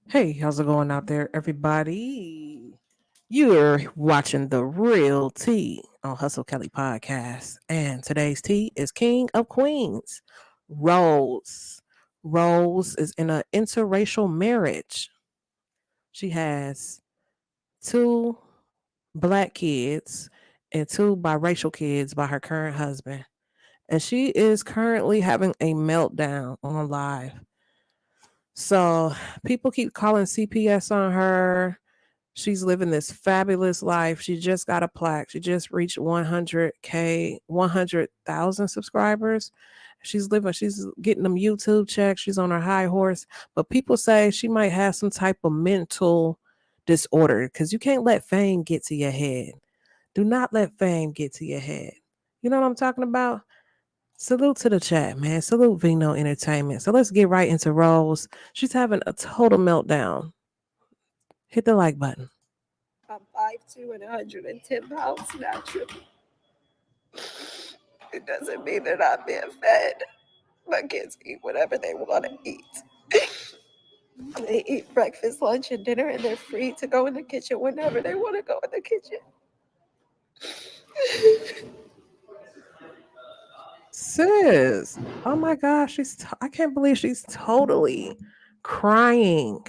Hey, how's it going out there, everybody? You're watching the Real Tea on Hustle Kelly Podcast. And today's tea is King of Queens, Rose. Rose is in an interracial marriage. She has two black kids and two biracial kids by her current husband. And she is currently having a meltdown on live. So people keep calling CPS on her. She's living this fabulous life. She just got a plaque. She just reached 100K, 100,000 subscribers. She's getting them YouTube checks. She's on her high horse. But people say she might have some type of mental disorder because you can't let fame get to your head. Do not let fame get to your head. You know what I'm talking about? Salute to the chat, man. Salute Vino Entertainment. So let's get right into Rose. She's having a total meltdown. Hit the like button. I'm 5'2" and 110 pounds naturally. It doesn't mean they're not being fed. My kids eat whatever they want to eat. They eat breakfast, lunch, and dinner, and they're free to go in the kitchen whenever they want to go in the kitchen. Sis, oh my gosh, I can't believe she's totally crying.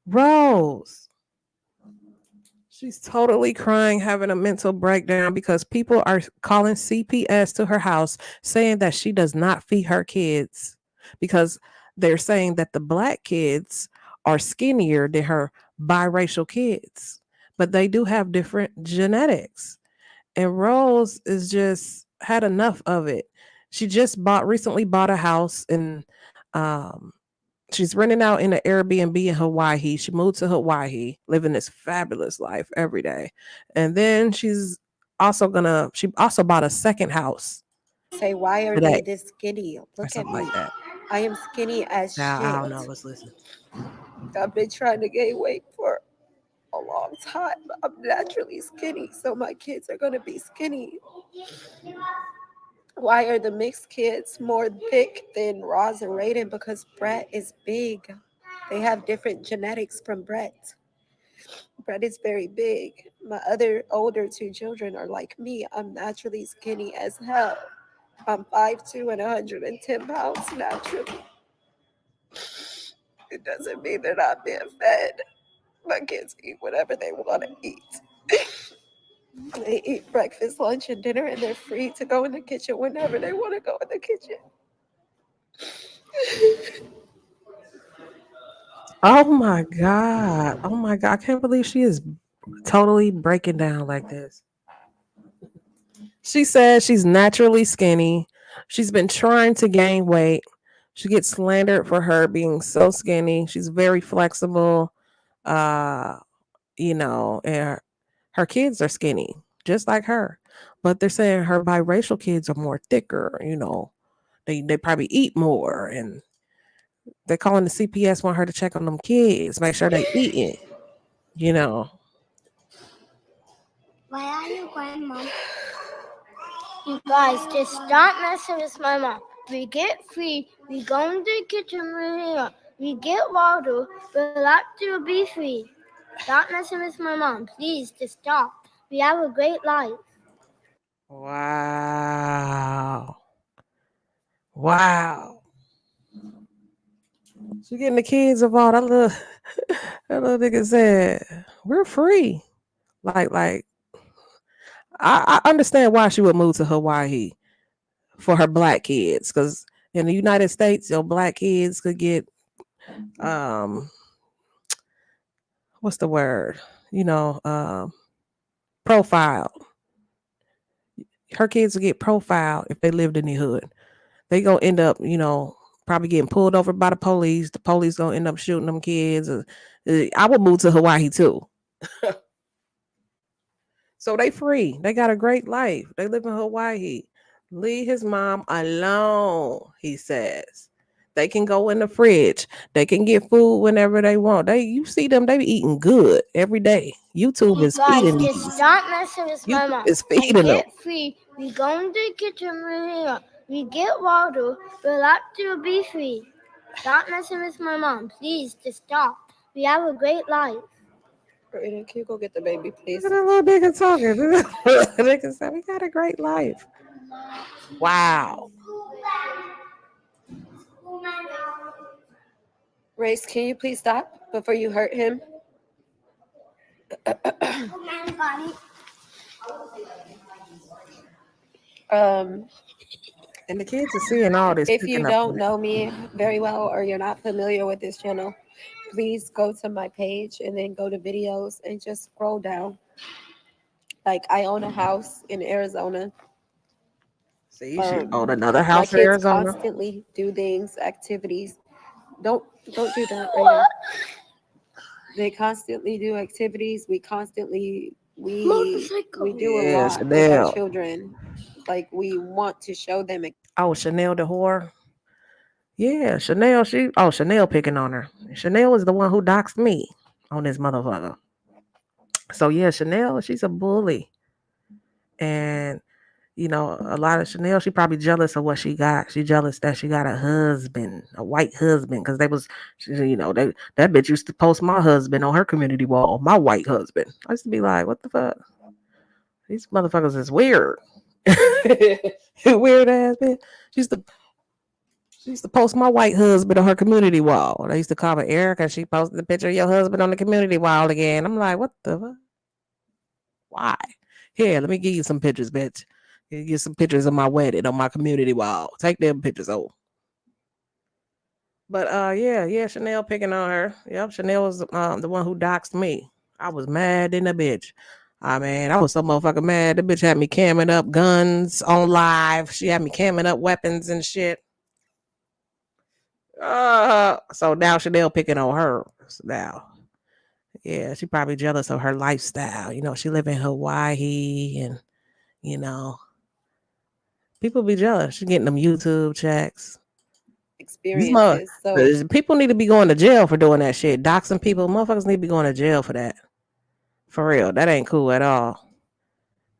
Rose, she's totally crying, having a mental breakdown because people are calling CPS to her house saying that she does not feed her kids because they're saying that the black kids are skinnier than her biracial kids, but they do have different genetics. And Rose is just had enough of it. She just recently bought a house and um she's renting out in an Airbnb in Hawaii. She moved to Hawaii, living this fabulous life every day. And then she also bought a second house Say, why are today they this skinny? or Look at something me. like that. I am skinny as Now I shit. don't know. Let's listen. I've been trying to gain weight for a long time. I'm naturally skinny, so my kids are going to be skinny. Why are the mixed kids more thick than Roz and Raiden? Because Brett is big. They have different genetics from Brett. Brett is very big. My other older two children are like me. I'm naturally skinny as hell. I'm 5'2" and 110 pounds naturally. It doesn't mean they're not being fed. My kids eat whatever they want to eat. They eat breakfast, lunch, and dinner, and they're free to go in the kitchen whenever they want to go in the kitchen. Oh my God. Oh my God. I can't believe she is totally breaking down like this. She says she's naturally skinny. She's been trying to gain weight. She gets slandered for her being so skinny. She's very flexible. Uh, and her kids are skinny, just like her. But they're saying her biracial kids are more thicker. They probably eat more and they're calling the CPS, want her to check on them kids, make sure they eating, you know. Why are you crying, Mom? You guys, just stop messing with my mom. We get free. We go in the kitchen. We get water. We like to be free. Stop messing with my mom. Please, just stop. We have a great life. Wow. Wow. She getting the kids involved. That little nigga said, we're free. Like I understand why she would move to Hawaii for her black kids. Cause in the United States, your black kids could get um what's the word? You know, profiled. Her kids will get profiled if they lived in the hood. They gonna end up, probably getting pulled over by the police. The police gonna end up shooting them kids. I would move to Hawaii too. So they free. They got a great life. They live in Hawaii. Leave his mom alone, he says. They can go in the fridge. They can get food whenever they want. You see them, they be eating good every day. YouTube You is guys, feeding just these. stop messing with my YouTube mom. is We feeding them. get free. We go in the kitchen. We get water. We like to be free. Stop messing with my mom. Please, just stop. We have a great life. Raiden, can you go get the baby, please? Look at that little nigga talking. Nigga said, we got a great life. Wow. Race, can you please stop before you hurt him? um, And the kids are seeing all this if you picking up. don't know me very well or you're not familiar with this channel, please go to my page and then go to videos and just scroll down. Like, I own a house in Arizona. See, she owned Um, another my house in kids Arizona. constantly do things, activities. Don't do that, Raiden. They constantly do activities. We do a Yeah, lot with our Chanel. children. Like, we want to show them. Oh, Chanel the whore. Yeah, Chanel. Chanel picking on her. Chanel is the one who doxed me on this motherfucker. So yeah, Chanel, she's a bully, and a lot of Chanel, she probably jealous of what she got. She jealous that she got a husband, a white husband, because that bitch used to post my husband on her community wall, my white husband. I used to be like, what the fuck? These motherfuckers is weird. Weird ass bitch. She used to She used to post my white husband on her community wall. They used to call her Erica. She posted the picture of your husband on the community wall again. I'm like, what the fuck? Why? Here, let me give you some pictures, bitch. Give you some pictures of my wedding on my community wall. Take them pictures over. But yeah, Chanel picking on her. Yep, Chanel was the one who doxed me. I was mad in a bitch. I mean, I was so motherfucking mad. The bitch had me camming up guns on live. She had me camming up weapons and shit. So now Chanel picking on her now. Yeah, she probably jealous of her lifestyle. She live in Hawaii and you know, people be jealous. She getting them YouTube checks. These mother Experiences. So people need to be going to jail for doing that shit. Doxing people, motherfuckers need to be going to jail for that. For real. That ain't cool at all.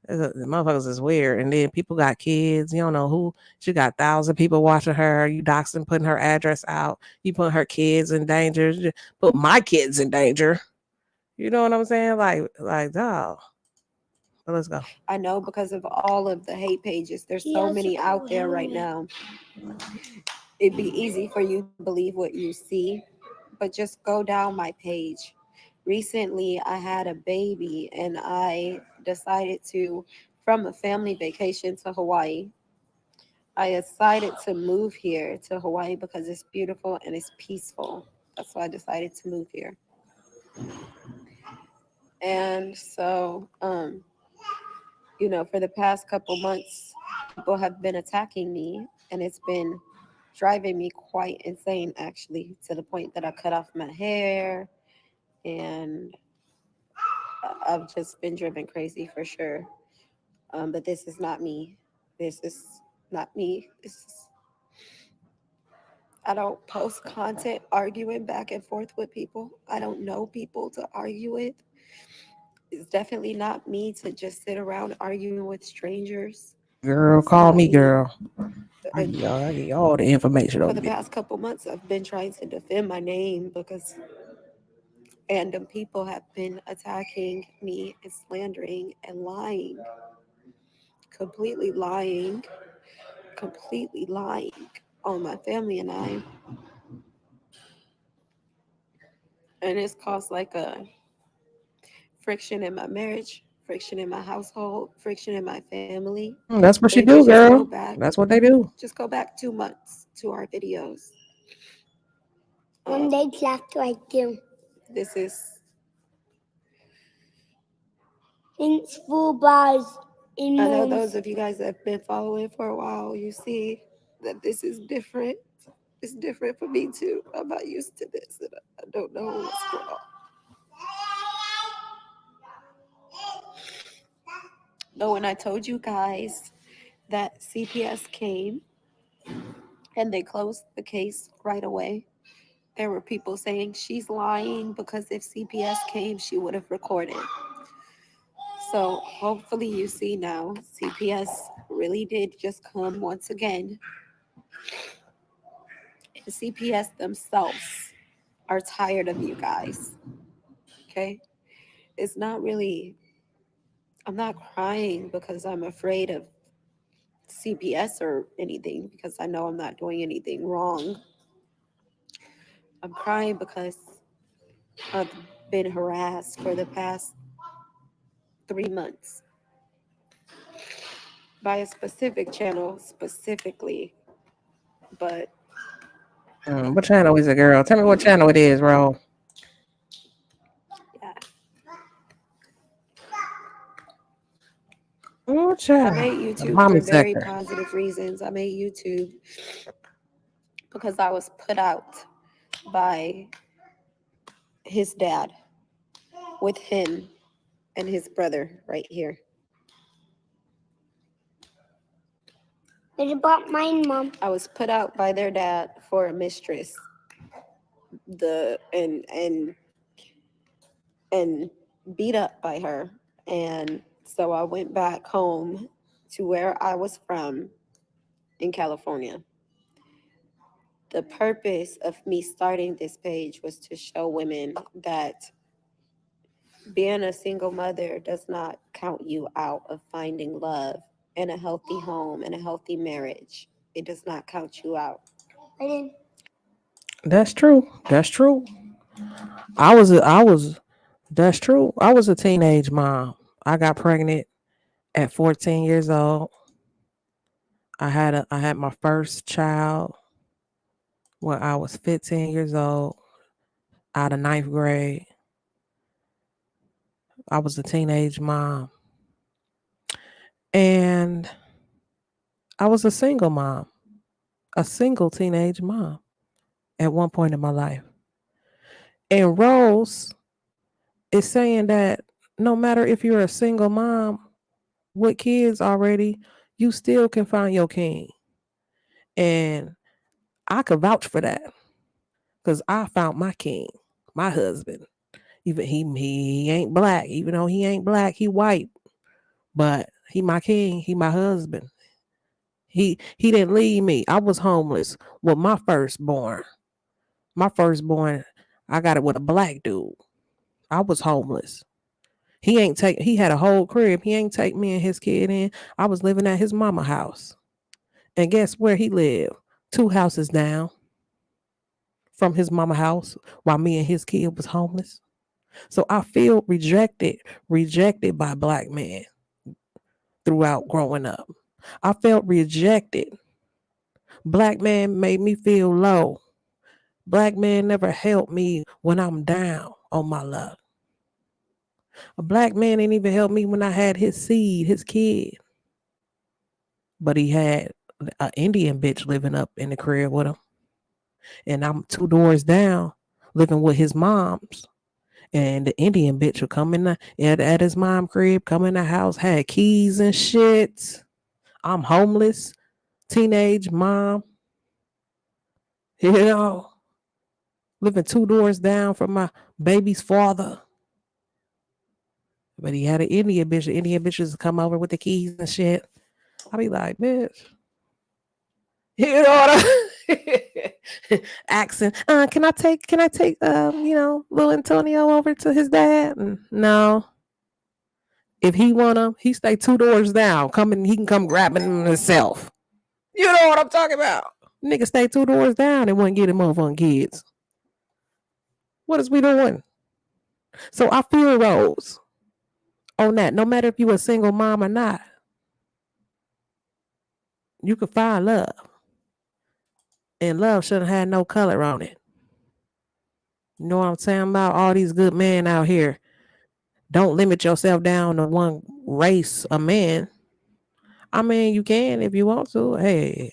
The motherfuckers is weird. And then people got kids. You don't know who. She got 1,000 people watching her. You doxing, putting her address out. You put her kids in danger. You put my kids in danger. You know what I'm saying? Dog. Well, let's go. I know, because of all of the hate pages, there's so many out there right now. It'd be easy for you to believe what you see, but just go down my page. Recently, I had a baby and I decided to, from a family vacation to Hawaii, I decided to move here to Hawaii because it's beautiful and it's peaceful. That's why I decided to move here. And so, for the past couple months, people have been attacking me, and it's been driving me quite insane, actually, to the point that I cut off my hair, and I've just been driven crazy for sure. But this is not me. This is not me. I don't post content arguing back and forth with people. I don't know people to argue with. It's definitely not me to just sit around arguing with strangers. Girl, It's call not me, me. girl. I give you all the information For on the me. past couple months, I've been trying to defend my name because random people have been attacking me and slandering and lying, completely lying, completely lying on my family and I. And it's caused like a friction in my marriage, friction in my household, friction in my family. That's what she If you do, just go girl. back, That's what they do. just go back 2 months to our videos. When they clapped like you. This is, It's full bars in I know moms. those of you guys that have been following for a while, you see that this is different. It's different for me too. I'm not used to this, and I don't know what's going on. But when I told you guys that CPS came and they closed the case right away, there were people saying she's lying because if CPS came, she would have recorded. So hopefully you see now, CPS really did just come once again. And CPS themselves are tired of you guys. Okay? It's not really, I'm not crying because I'm afraid of CPS or anything, because I know I'm not doing anything wrong. I'm crying because I've been harassed for the past 3 months by a specific channel specifically. But What channel is it, girl? Tell me what channel it is, bro. yeah, What I channel? made The YouTube mommy for very sector. positive reasons. I made YouTube because I was put out by his dad with him and his brother right here. What about mine, Mom? I was put out by their dad for a mistress. The and beat up by her. And so I went back home to where I was from in California. The purpose of me starting this page was to show women that being a single mother does not count you out of finding love and a healthy home and a healthy marriage. It does not count you out. I didn't. That's true. That's true. I was that's true. I was a teenage mom. I got pregnant at 14 years old. I had my first child when I was 15 years old, out of ninth grade. I was a teenage mom. And I was a single mom, a single teenage mom at one point in my life. And Rose is saying that no matter if you're a single mom with kids already, you still can find your king. And I could vouch for that because I found my king, my husband. Even he ain't black, even though he ain't black, he white. But he my king, he my husband. He didn't leave me. I was homeless with my firstborn. My firstborn, I got it with a black dude. I was homeless. He had a whole crib. He ain't take me and his kid in. I was living at his mama house. And guess where he lived? 2 houses down from his mama house while me and his kid was homeless. So I feel rejected by black men throughout growing up. I felt rejected. Black man made me feel low. Black man never helped me when I'm down on my luck. A black man ain't even helped me when I had his seed, his kid. But he had an Indian bitch living up in the crib with him. And I'm 2 doors down living with his moms. And the Indian bitch would come in at his mom crib, come in the house, had keys and shit. I'm homeless, teenage mom, you know, living 2 doors down from my baby's father. But he had an Indian bitch. The Indian bitches would come over with the keys and shit. I'd be like, bitch. You know what I asking, can I take little Antonio over to his dad? No. If he wanna, he stay 2 doors down. He can come grab him himself. You know what I'm talking about? Nigga stay 2 doors down and wouldn't get him motherfucking kids. What is we doing? So I feel Rose on that. No matter if you a single mom or not, you can find love. And love shouldn't have no color on it. You know what I'm saying about all these good men out here. Don't limit yourself down to one race of men. I mean, you can if you want to. Hey,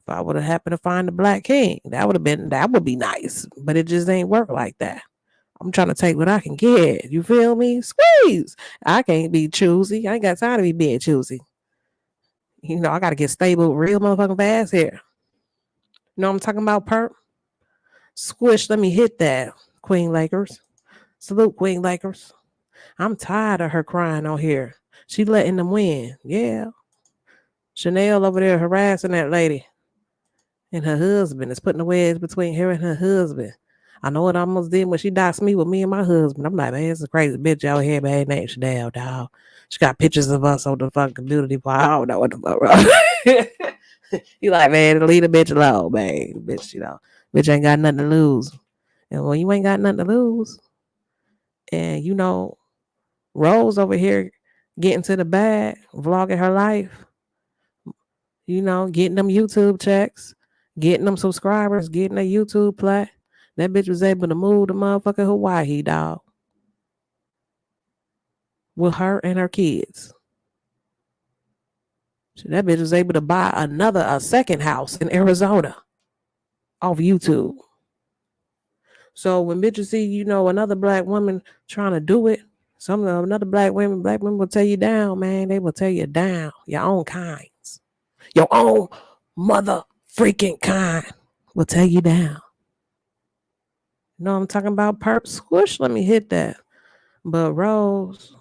if I would have happened to find a black king, that would be nice. But it just ain't work like that. I'm trying to take what I can get. You feel me? Squeeze. I can't be choosy. I ain't got time to be being choosy. I gotta get stable real motherfucking fast here. You know what I'm talking about, perp? Squish, let me hit that, Queen Lakers. Salute, Queen Lakers. I'm tired of her crying on here. She letting them win. Yeah. Chanel over there harassing that lady. And her husband is putting the wedge between her and her husband. I know what I almost did when she doxed me with me and my husband. I'm like, man, it's a crazy bitch out here, man. Ain't she damn dog? She got pictures of us on the fucking beauty bar. I don't know what the fuck wrong. You like, man, leave the bitch alone, man. Bitch, bitch ain't got nothing to lose. And when you ain't got nothing to lose, and Rose over here getting to the bag, vlogging her life, getting them YouTube checks, getting them subscribers, getting a YouTube play. That bitch was able to move to motherfucking Hawaii, dog, with her and her kids. So that bitch was able to buy a second house in Arizona off YouTube. So when bitches see, another black woman trying to do it, another black women will tell you down, man. They will tell you down. Your own kinds. Your own mother freaking kind will tell you down. I'm talking about perp squish. Let me hit that. But Rose,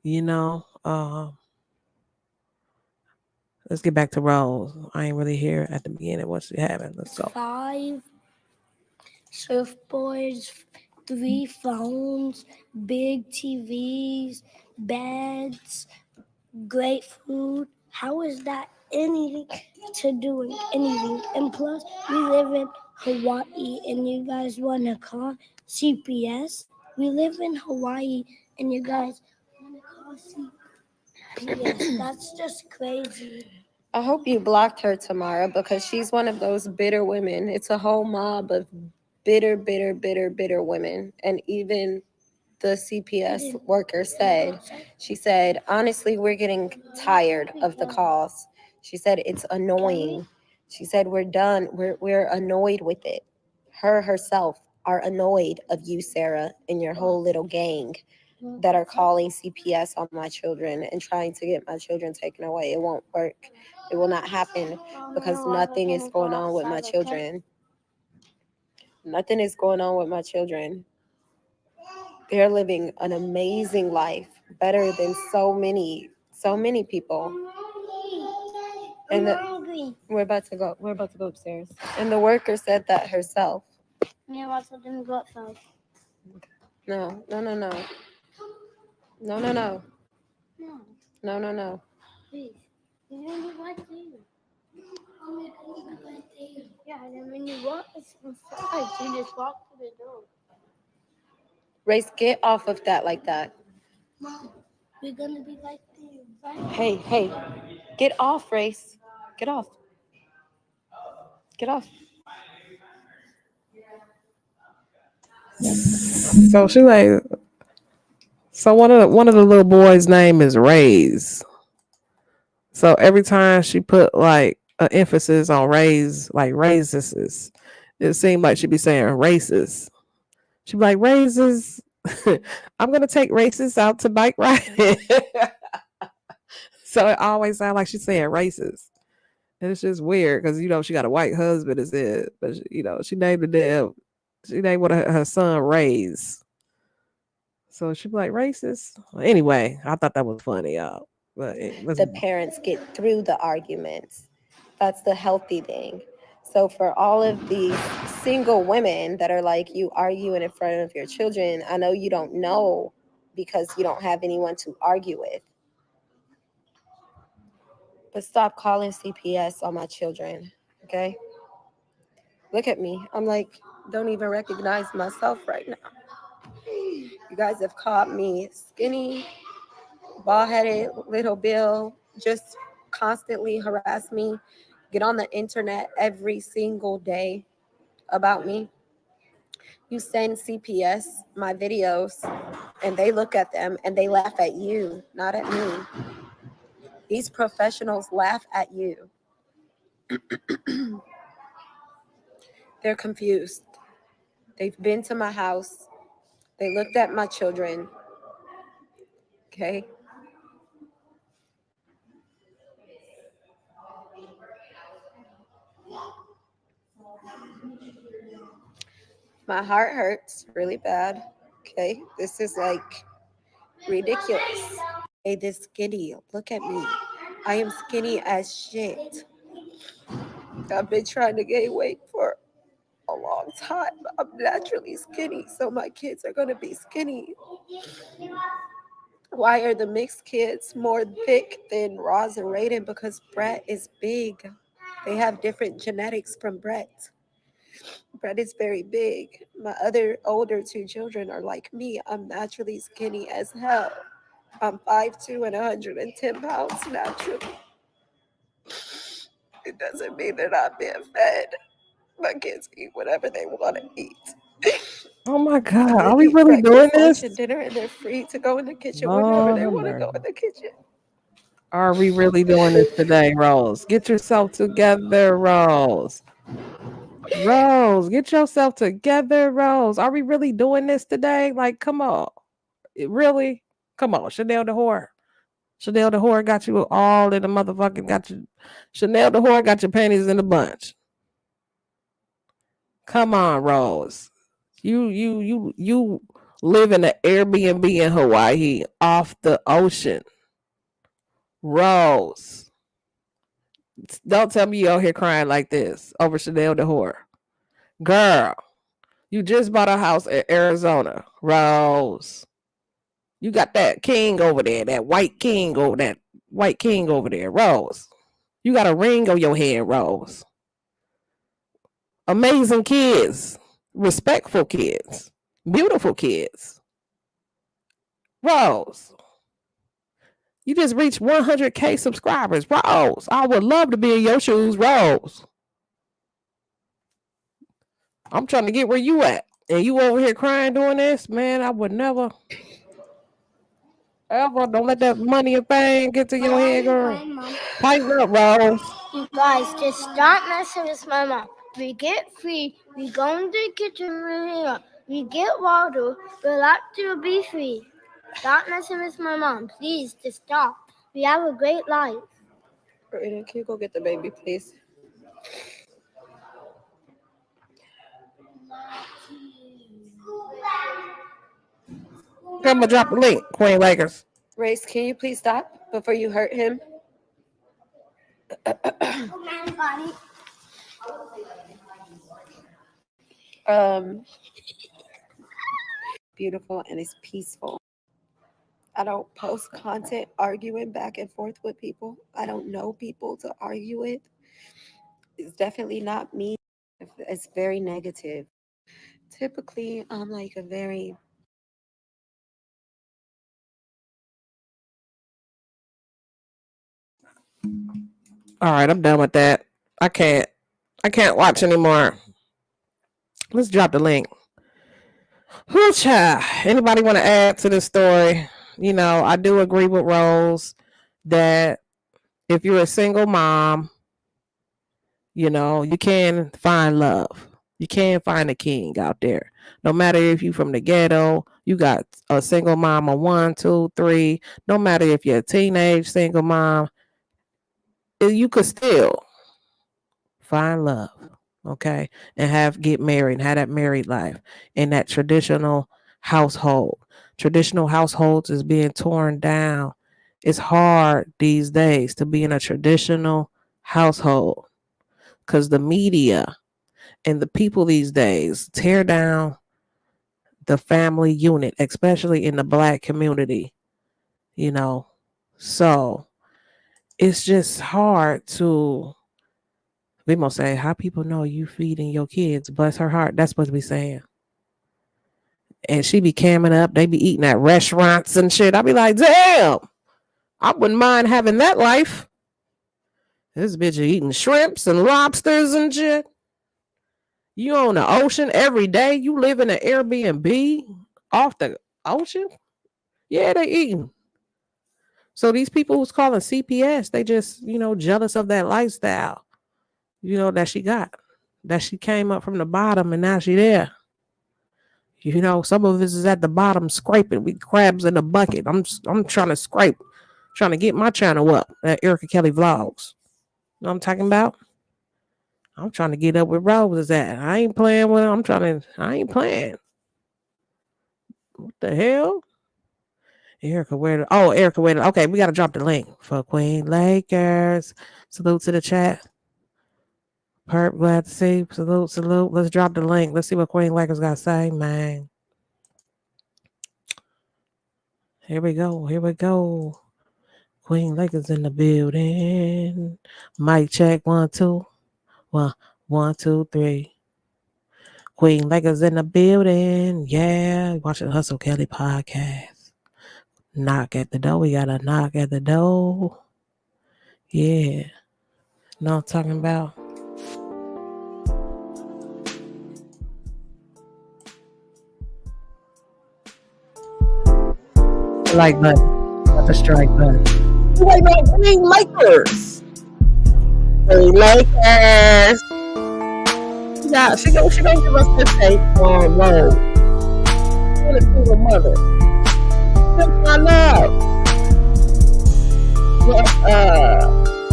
you know, uh, let's get back to Rose. I ain't really here at the beginning. What's she having? Let's go. 5 surfboards, 3 phones, big TVs, beds, great food. How is that anything to do with anything? And plus, we live in Hawaii and you guys want to call CPS? We live in Hawaii and you guys want to call CPS? That's just crazy. I hope you blocked her, Tamara, because she's one of those bitter women. It's a whole mob of bitter, bitter, bitter, bitter women. And even the CPS worker said, she said, honestly, we're getting tired of the calls. She said, it's annoying. She said, we're done. We're annoyed with it. Her herself are annoyed of you, Sarah, and your whole little gang that are calling CPS on my children and trying to get my children taken away. It won't work. It will not happen because nothing is going on with my children. Nothing is going on with my children. They're living an amazing life, better than so many people. And we're about to go. We're about to go upstairs. And the worker said that herself. Yeah, what's up? Go outside. No. No. No. No. Please. You're gonna be right there. I'm gonna be right there. Yeah, and then when you walk inside, you just walk to the door. Race, get off of that like that. Mom, we're gonna be right there. Right? Hey. Get off, Race. Get off. Get off. So she like, so one of the little boys' name is Rays. So every time she put like an emphasis on raise, like raises, it seemed like she'd be saying races. She'd be like raises. I'm gonna take races out to bike riding. So it always sounds like she's saying races. And it's just weird because she got a white husband, is it? But she named she named one of her son Rays. So she'd be like racist. Anyway, I thought that was funny, y'all. But The parents get through the arguments. That's the healthy thing. So for all of these single women that are like you arguing in front of your children, I know you don't know because you don't have anyone to argue with. But stop calling CPS on my children, okay? Look at me. I'm like, don't even recognize myself right now. You guys have caught me skinny, bald-headed little Bill, just constantly harass me, get on the internet every single day about me. You send CPS my videos and they look at them and they laugh at you, not at me. These professionals laugh at you. They're confused. They've been to my house. They looked at my children. Okay? My heart hurts really bad. Okay? This is like ridiculous. Hey, this skinny. Look at me. I am skinny as shit. I've been trying to gain weight for it's hot. I'm naturally skinny, so my kids are going to be skinny. Why are the mixed kids more thick than Roz and Raiden? Because Brett is big. They have different genetics from Brett. Brett is very big. My other older two children are like me. I'm naturally skinny as hell. I'm 5'2" and 110 pounds naturally. It doesn't mean they're not being fed. My kids eat whatever they want to eat. Oh my God. They Are we eat really doing breakfast, lunch, and this? dinner, and they're free to go in the kitchen whenever Lord they have want to go mercy. in the kitchen. Are we really doing this today, Rose? Get yourself together, Rose. Rose, get yourself together, Rose. Are we really doing this today? Like, come on. Really? Come on, Chanel the whore. Chanel the whore got you all in the motherfucking got you. Chanel the whore got your panties in a bunch. Come on, Rose. You live in an Airbnb in Hawaii off the ocean. Rose. Don't tell me you out here crying like this over Chanel the whore. Girl, you just bought a house in Arizona. Rose. You got that king over there, that white king over there, Rose. You got a ring on your head, Rose. Amazing kids, respectful kids, beautiful kids. Rose, you just reached 100K subscribers. Rose, I would love to be in your shoes, Rose. I'm trying to get where you at. And you over here crying doing this? Man, I would never, ever. Don't let that money and fame get to your head, girl. Tighten up, Rose. You guys, just stop messing with my mom. We get free. We go in the kitchen. We get water. We like to be free. Stop messing with my mom. Please, just stop. We have a great life. Raiden, can you go get the baby, please? I'm gonna drop the link, Queen Lakers. Race, can you please stop before you hurt him? um, Beautiful and it's peaceful. I don't post content arguing back and forth with people. I don't know people to argue with. It's definitely not me. It's very negative. Typically, I'm like a very All right, I'm done with that. I can't. I can't watch anymore. Let's drop the link. Whoo, child. Anybody want to add to this story? You know, I do agree with Rose that if you're a single mom, you know, you can find love. You can find a king out there. No matter if you from the ghetto, you got a single mom, a 1, 2, 3. No matter if you're a teenage single mom, you could still find love, okay, and get married and have that married life in that traditional household. Traditional households is being torn down. It's hard these days to be in a traditional household because the media and the people these days tear down the family unit, especially in the Black community, you know. So it's just hard to, we must say, how people know you feeding your kids. Bless her heart. That's what we saying. And she be camming up. They be eating at restaurants and shit. I be like, damn, I wouldn't mind having that life. This bitch are eating shrimps and lobsters and shit. You on the ocean every day. You live in an Airbnb off the ocean. Yeah, they eating. So these people who's calling CPS, they just, you know, jealous of that lifestyle, you know, that she got. That she came up from the bottom and now she there. You know, some of us is at the bottom scraping. We crabs in the bucket. I'm trying to scrape, trying to get my channel up at Erica Kelly Vlogs. You know what I'm talking about? I'm trying to get up with Rose at. I ain't playing with him. I ain't playing. What the hell? Erica, where okay, we gotta drop the link for Queen Lakers. Salute to the chat. Perp, glad to see. Salute, salute. Let's drop the link. Let's see what Queen Lakers got to say, man. Here we go. Here we go. Queen Lakers in the building. Mic check. 1, 2. 1, 2, 3. Queen Lakers in the building. Yeah. Watching the Hustle Kelly podcast. Knock at the door. We got a knock at the door. Yeah. Know what I'm talking about? Like button. Not the strike button. Wait, no, Queen Lakers. Queen Lakers. Yeah, she gonna give us this tape on road. What a single mother. Just my love. But,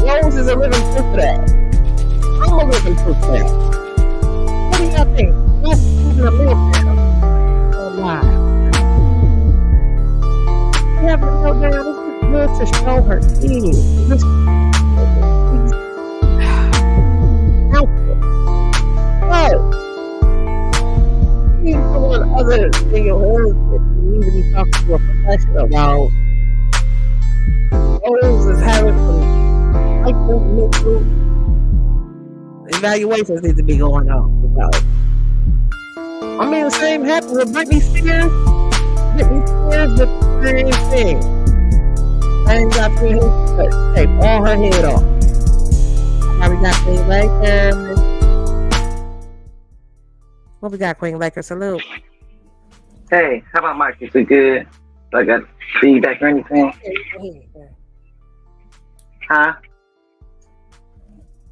Rose is a living proof of that. I'm a living proof of that. What do y'all think? What's even a little bit of lie? You have to go down. This is good to show her kids. This outfit. Oh, you need someone other than your husband. You need to be talking to a professional about Rose is having some mental evaluations need to be going on about. I mean, the same happened with Britney Spears. Britney Spears did the same thing. I ain't got to take all her head off. Now we got Queen Lakers. What we got, Queen Lakers? Salute. Hey, how about Mike? Is it good? I got feedback or anything? Huh?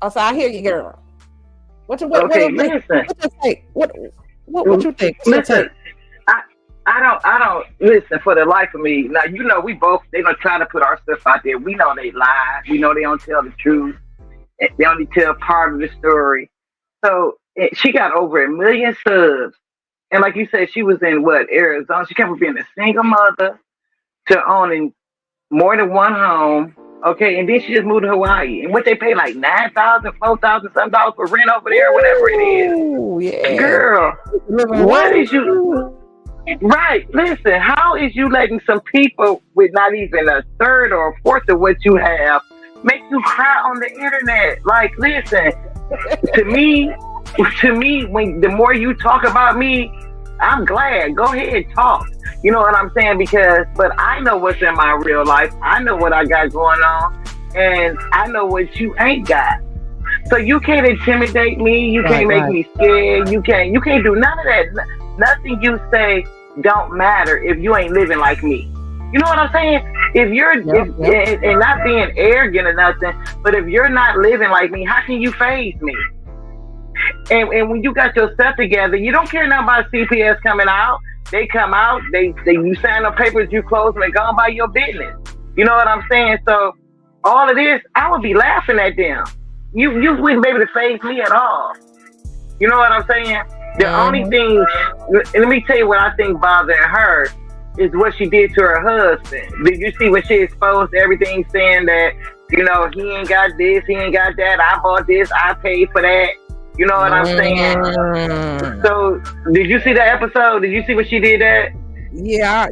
Oh, so I hear you, girl. What you listen. What you think? What you think? Listen, I don't listen for the life of me. Now you know they gonna try to put our stuff out there. We know they lie. We know they don't tell the truth. They only tell part of the story. So she got over 1 million subs, and like you said, she was in Arizona. She came from being a single mother to owning more than one home. Okay, and then she just moved to Hawaii. And what they pay like $9,000, $4,000 some dollars for rent over there, whatever it is. Ooh, yeah. Girl, what is you? Right, listen, how is you letting some people with not even a third or a fourth of what you have make you cry on the internet? Like, listen, to me, when the more you talk about me, I'm glad. Go ahead, talk. You know what I'm saying? But I know what's in my real life. I know what I got going on, and I know what you ain't got. So you can't intimidate me. You can't make me scared. You can't do none of that. Nothing you say don't matter if you ain't living like me. You know what I'm saying? If you're and not being arrogant or nothing, but if you're not living like me, how can you faze me? And when you got your stuff together, you don't care nothing about CPS coming out. They come out, you sign the papers, you close them, and go about your business. You know what I'm saying? So all of this, I would be laughing at them. You wouldn't be able to faze me at all. You know what I'm saying? The only thing, let me tell you what I think bothering her is what she did to her husband. Did you see when she exposed everything, saying that, he ain't got this, he ain't got that, I bought this, I paid for that. You know what I'm saying? So, did you see that episode? Did you see when she did that? Yeah.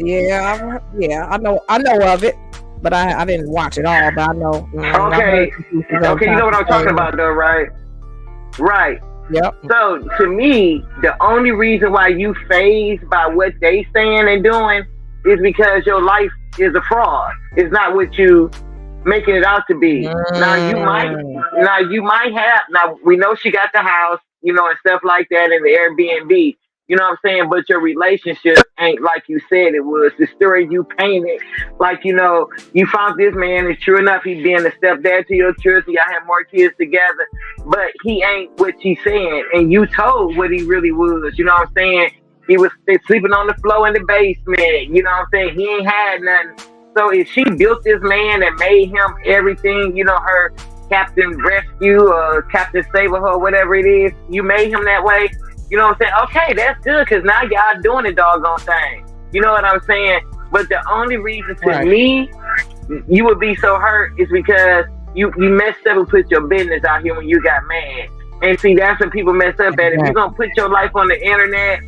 I know of it, but I didn't watch it all. But I know. Okay, you know what I'm talking about, though, right? Right. Yep. So, to me, the only reason why you fazed by what they saying and doing is because your life is a fraud. It's not what you making it out to be. Now we know she got the house, and stuff like that in the Airbnb. You know what I'm saying? But your relationship ain't like you said it was. The story you painted, like, you found this man, and sure enough, he being a stepdad to your children. Y'all have more kids together, but he ain't what she's saying. And you told what he really was. You know what I'm saying? He was sleeping on the floor in the basement. You know what I'm saying? He ain't had nothing. So if she built this man and made him everything, her Captain Rescue or Captain Save her, whatever it is, you made him that way. You know what I'm saying? Okay, that's good, because now y'all doing the doggone thing. You know what I'm saying? But the only reason to me you would be so hurt is because you messed up and put your business out here when you got mad. And see, that's when people mess up at. If you're gonna put your life on the internet,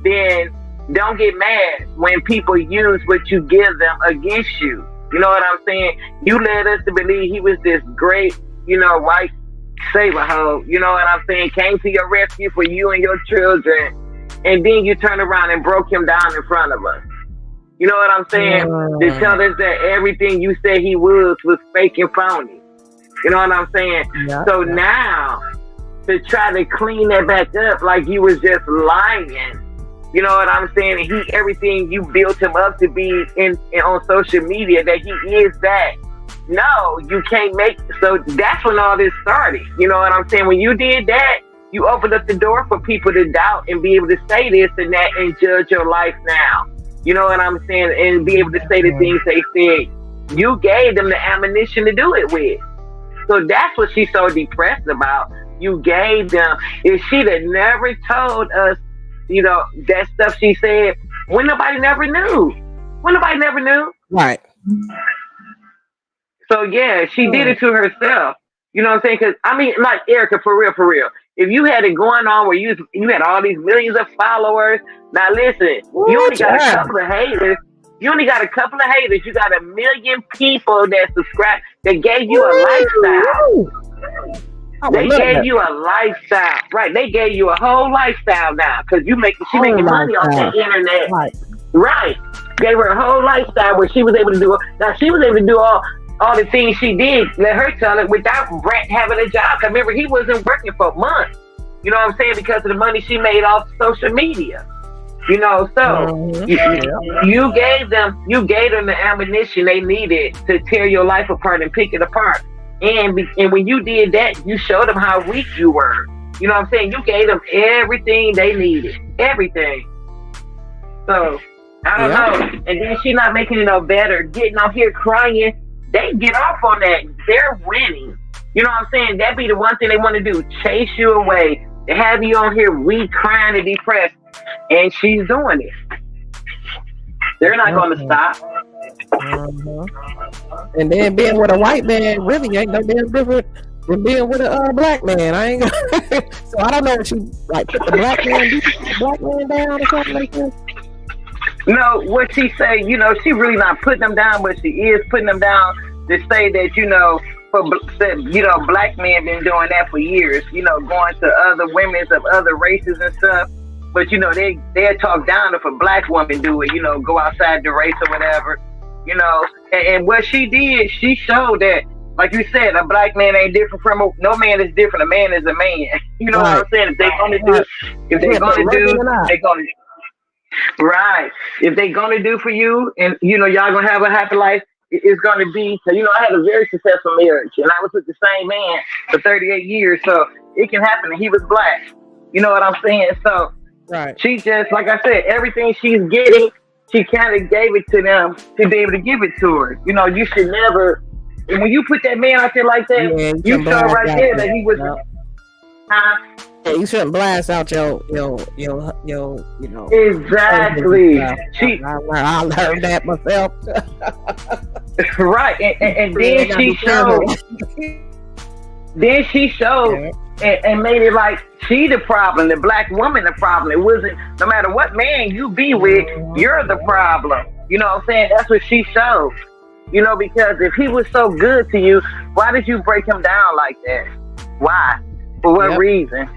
then don't get mad when people use what you give them against you. You know what I'm saying? You led us to believe he was this great, white saber hoe. You know what I'm saying? Came to your rescue for you and your children, and then you turn around and broke him down in front of us. You know what I'm saying? To tell us that everything you said he was fake and phony. You know what I'm saying? Yeah, so now, to try to clean that back up like you was just lying, you know what I'm saying? And everything you built him up to be on social media, that he is that. No, you can't make. So that's when all this started. You know what I'm saying? When you did that, you opened up the door for people to doubt and be able to say this and that and judge your life now. You know what I'm saying? And be able to say the things they said. You gave them the ammunition to do it with. So that's what she's so depressed about. You gave them. If she'd have never told us, that stuff she said, when nobody never knew. Right. So yeah, she did it to herself. You know what I'm saying? Because I mean, like Erica, for real. If you had it going on where you had all these millions of followers, now listen, you only got a couple of haters. You got 1 million people that subscribe, that gave you a lifestyle. They gave you a lifestyle, right? They gave you a whole lifestyle now, because she making money off the internet, right? Gave her a whole lifestyle where she was able to do. Now she was able to do all the things she did. Let her tell it without Brett having a job. Cause remember, he wasn't working for months. You know what I'm saying? Because of the money she made off social media. So you gave them the ammunition they needed to tear your life apart and pick it apart. And when you did that, you showed them how weak you were. You know what I'm saying? You gave them everything they needed. Everything. So, I don't know. And then she not making it no better. Getting out here crying. They get off on that. They're winning. You know what I'm saying? That be the one thing they want to do. Chase you away. They have you on here weak, crying, and depressed. And she's doing it. They're not going to stop. And then being with a white man really ain't no damn different than being with a black man. I ain't gonna so I don't know if she put the black man down or something like that. No, what she say, she really not putting them down, but she is putting them down to say that, black men been doing that for years, going to other women of other races and stuff. But, they'll talk down if a black woman do it, go outside the race or whatever. And what she did, she showed that, like you said, a black man ain't different from no man is different. A man is a man. You know what I'm saying? If they're gonna do, they're gonna right. If they're gonna do for you, and y'all gonna have a happy life, it's gonna be. So, I had a very successful marriage, and I was with the same man for 38 years. So it can happen. And he was black. You know what I'm saying? So she just, like I said, everything she's getting, she kind of gave it to them to be able to give it to her. You should never. And when you put that man out there like that, you show right there that he was. You shouldn't blast out your Exactly. I learned that myself. Right, and then she showed. Then she showed and made it like she the problem, the black woman the problem. It wasn't, no matter what man you be with, you're the problem. You know what I'm saying? That's what she showed. Because if he was so good to you, why did you break him down like that? Why? For what reason?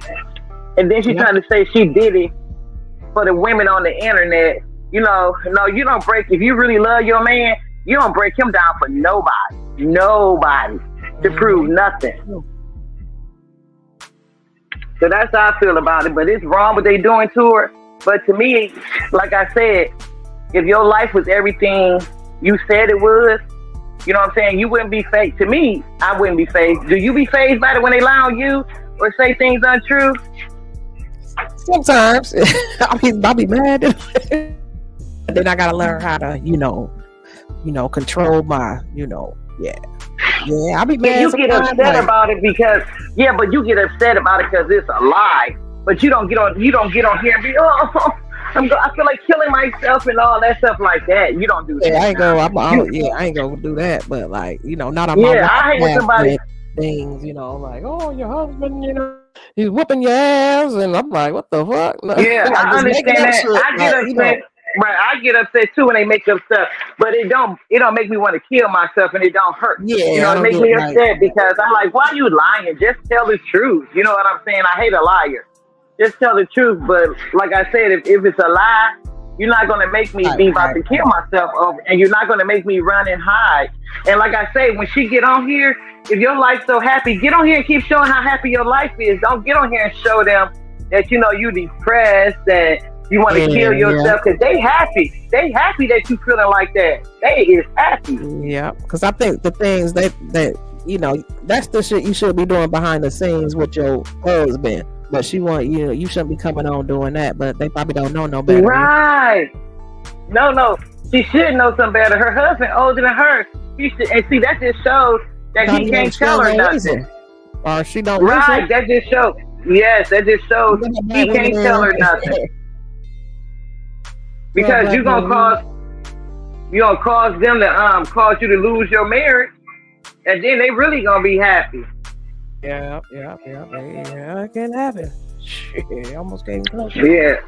And then she trying to say she did it for the women on the internet. No, you don't break. If you really love your man, you don't break him down for nobody to prove nothing. So that's how I feel about it. But it's wrong what they doing to her. But to me, like I said, if your life was everything you said it was, you know what I'm saying, you wouldn't be fake. To me, I wouldn't be fazed. Do you be fazed by it when they lie on you or say things untrue? Sometimes. I'll be mad. Then I gotta learn how to, control my, I'll be mad. You get upset about it because, but you get upset about it because it's a lie. But you don't get on here and be, I feel like killing myself and all that stuff like that. You don't do that. I ain't gonna do that. But not on my I hate when somebody things, like, oh, your husband, He's whooping your ass, and I'm like, what the fuck? Yeah, Like I just making understand up that. shit. I get Like, upset. Right, I get upset too when they make up stuff, but it don't make me want to kill myself, and it don't hurt. yeah, I It don't makes get me like, upset because I'm like, why you lying? Just tell the truth. You know what I'm saying? I hate a liar. Just tell the truth. But like I said, if it's a lie, you're not gonna make me right, be about right, to kill myself over, and you're not gonna make me run and hide. And like I say, when she get on here, if your life's so happy, get on here and keep showing how happy your life is. Don't get on here and show them that you depressed, that you want to yeah, kill yeah, yourself, because they happy. They happy that you feeling like that. They is happy. yeah. Because I think the things that that's the shit you should be doing behind the scenes with your husband. But she want you shouldn't be coming on doing that. But they probably don't know no better. Right. No. She should know something better. Her husband older than her. He should, and see, that just shows that he can't tell her nothing. Or she don't Right. That just shows. Yes, that just shows he can't tell her nothing. Because you're gonna cause them to cause you to lose your marriage, and then they really gonna be happy. Yeah, it can happen. Shit, almost getting close. Yeah,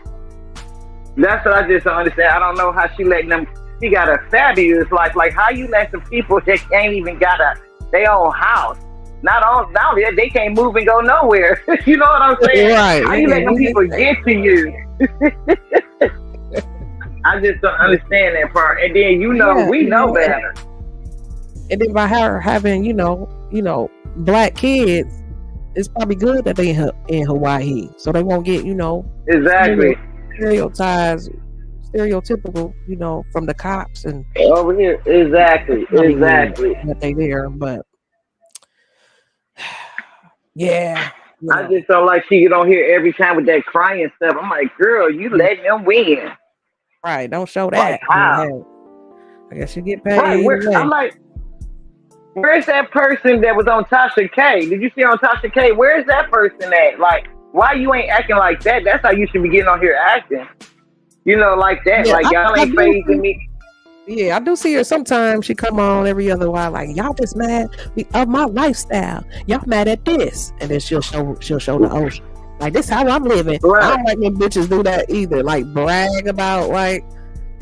that's what I just don't understand. I don't know how she letting them. She got a fabulous life. Like, how you let some people that can't even got their own house? Not only that, they can't move and go nowhere. You know what I'm saying? Right. How you let them people get to you? I just don't understand that part. And then we know better. And then by her having black kids, it's probably good that they in Hawaii, so they won't get Exactly stereotypical from the cops and over here. Exactly that they there. But yeah, I just don't like she get on here every time with that crying stuff. I'm like, girl, you letting them win. Right, don't show that. Like, how? I guess you get paid. Right, I'm like, where's that person that was on Tasha K? Did you see on Tasha K? Where's that person at? Like, why you ain't acting like that? That's how you should be getting on here acting. Like that. Yeah, like, y'all ain't phasing me. Yeah, I do see her sometimes. She come on every other while, like, y'all just mad of my lifestyle. Y'all mad at this, and then she'll show the ocean. Like, this how I'm living. Right. I don't like when bitches do that either. Like, brag about, like,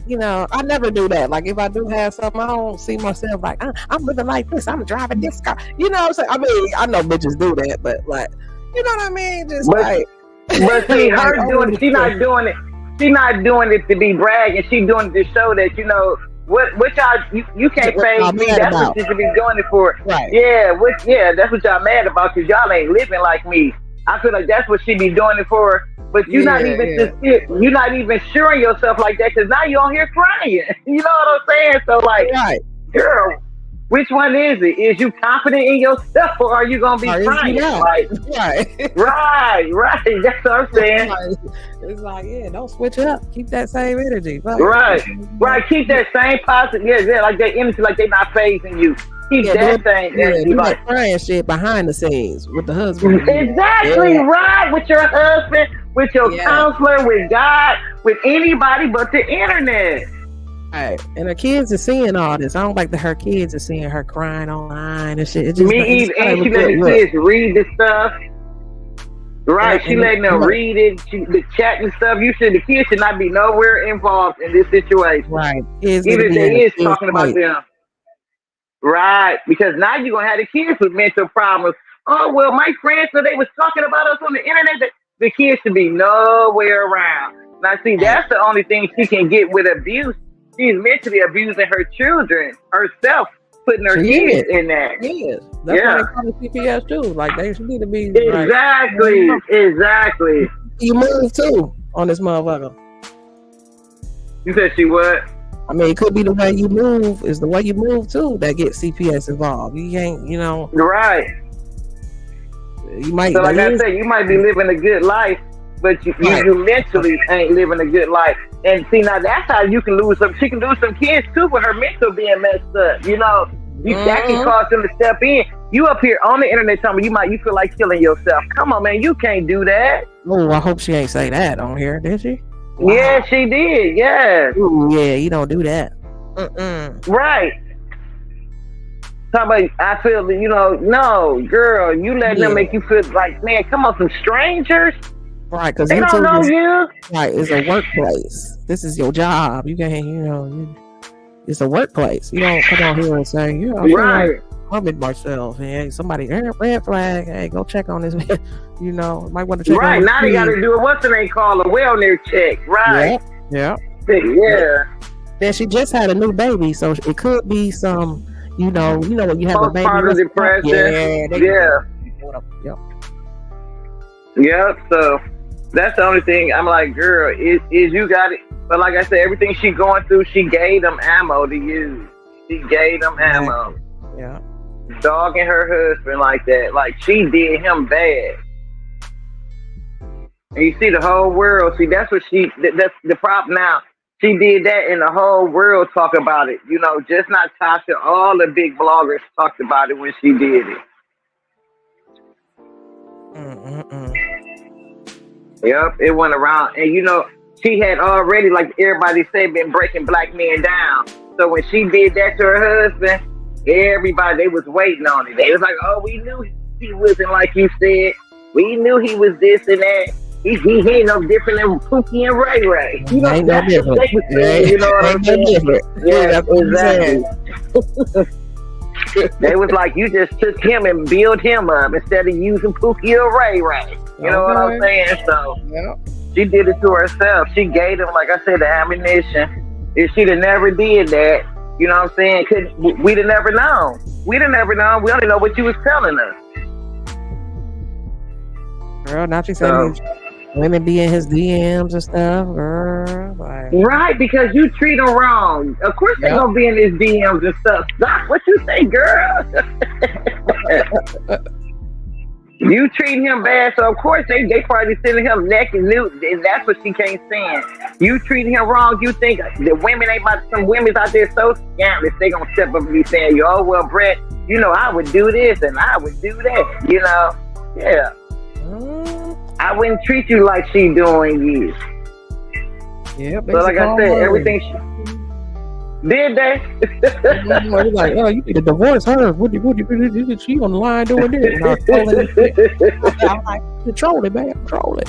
I never do that. Like, if I do have something, I don't see myself like, I'm living like this. I'm driving this car. You know what I'm saying? I mean, I know bitches do that, but like, you know what I mean? Just but see, her doing it. She not doing it. She not doing it to be bragging. She doing it to show that what y'all you can't phase me. That's what you should be doing it for. Right. Yeah. That's what y'all mad about, because y'all ain't living like me. I feel like that's what she be doing it for. But you're not even you're not even assuring yourself like that, because now you're on here crying. You know what I'm saying? So like, right. Girl, which one is it? Is you confident in yourself, or are you gonna be crying? Like, right. That's what I'm saying. It's like, yeah, don't switch it up. Keep that same energy. Right. Keep that same positive. Yeah, like that energy, like they not phasing you. Keep that same energy. Like crying shit behind the scenes with the husband. Exactly, right. With your husband, with your counselor, with God, with anybody but the internet. Right. And her kids are seeing all this. I don't like that her kids are seeing her crying online and shit. Me either. And she letting the kids read the stuff. Right. She letting them read it. The chat and stuff. The kids should not be nowhere involved in this situation. Right. Even if they is talking about them. Right. Because now you're going to have the kids with mental problems. Oh, well, my friends said they was talking about us on the internet. That the kids should be nowhere around. Now, see, that's the only thing she can get with abuse. She's mentally abusing her children, herself, putting her kids in that. Yes. That's why they call it CPS too. Like, they should need to be. Exactly. Like, exactly. You move too on this motherfucker. You said she what? I mean, it could be the way you move is the way you move too that gets CPS involved. You ain't, Right. You might. So like I said, you might be living a good life, but you mentally ain't living a good life. And see, now that's how you can lose some. She can lose some kids too with her mental being messed up. That can cause them to step in. You up here on the internet telling me you feel like killing yourself. Come on, man, you can't do that. Oh, I hope she ain't say that on here, did she? Wow. Yeah, she did. Yeah. Ooh, yeah, you don't do that. Right. Talking about, I feel that, no, girl, you letting them Yeah, make you feel like, man, come on, some strangers. right. Because They don't YouTube know is you. right. It's a workplace. This is your job. You can't, it's a workplace. You don't come on here and say, yeah, I feel like Right. harming myself. Hey, somebody, red flag. Hey, go check on this. Might want to check on Right. this Now they got to do it. What's the name called? A wellness check. Right. Yeah. Yeah. Then she just had a new baby, so it could be some, when you have a baby. Postpartum depression. Yeah. Yep. Yep. So that's the only thing. I'm like, girl, is you got it. But like I said, everything she going through, she gave them ammo to use. She gave them ammo. Yeah. Dogging her husband like that. Like she did him bad. And you see the whole world. See, that's the problem now. She did that and the whole world talk about it. Just not Tasha. All the big bloggers talked about it when she did it. Yep, it went around. And she had already, like everybody said, been breaking black men down. So when she did that to her husband, everybody, they was waiting on it. They was like, oh, we knew he wasn't like you said. We knew he was this and that. He ain't no different than Pookie and Ray Ray. Ain't no different. You know what I'm saying? Yeah, exactly. They was like, you just took him and built him up instead of using Pookie or Ray Ray. You know what I'm saying? So she did it to herself. She gave him, like I said, the ammunition. If she'd have never did that, you know what I'm saying? We'd have never known. We'd have never known. We only know what you was telling us. Girl, now she said women be in his DMs and stuff, girl. Like, right, because you treat them wrong. Of course they're going to be in his DMs and stuff. Stop what you say, girl. You treat him bad, so of course they probably sending him neck and nude, and that's what she can't stand. You treat him wrong, you think the women ain't about some women's out there so scandalous, they gonna step up and be saying, oh, well, Brett, I would do this and I would do that, yeah. I wouldn't treat you like she doing you. Yeah, so like I said, everything did they? Like, oh, you need to divorce her. What she on the line doing this? And I was I'm like, control it, man, control it.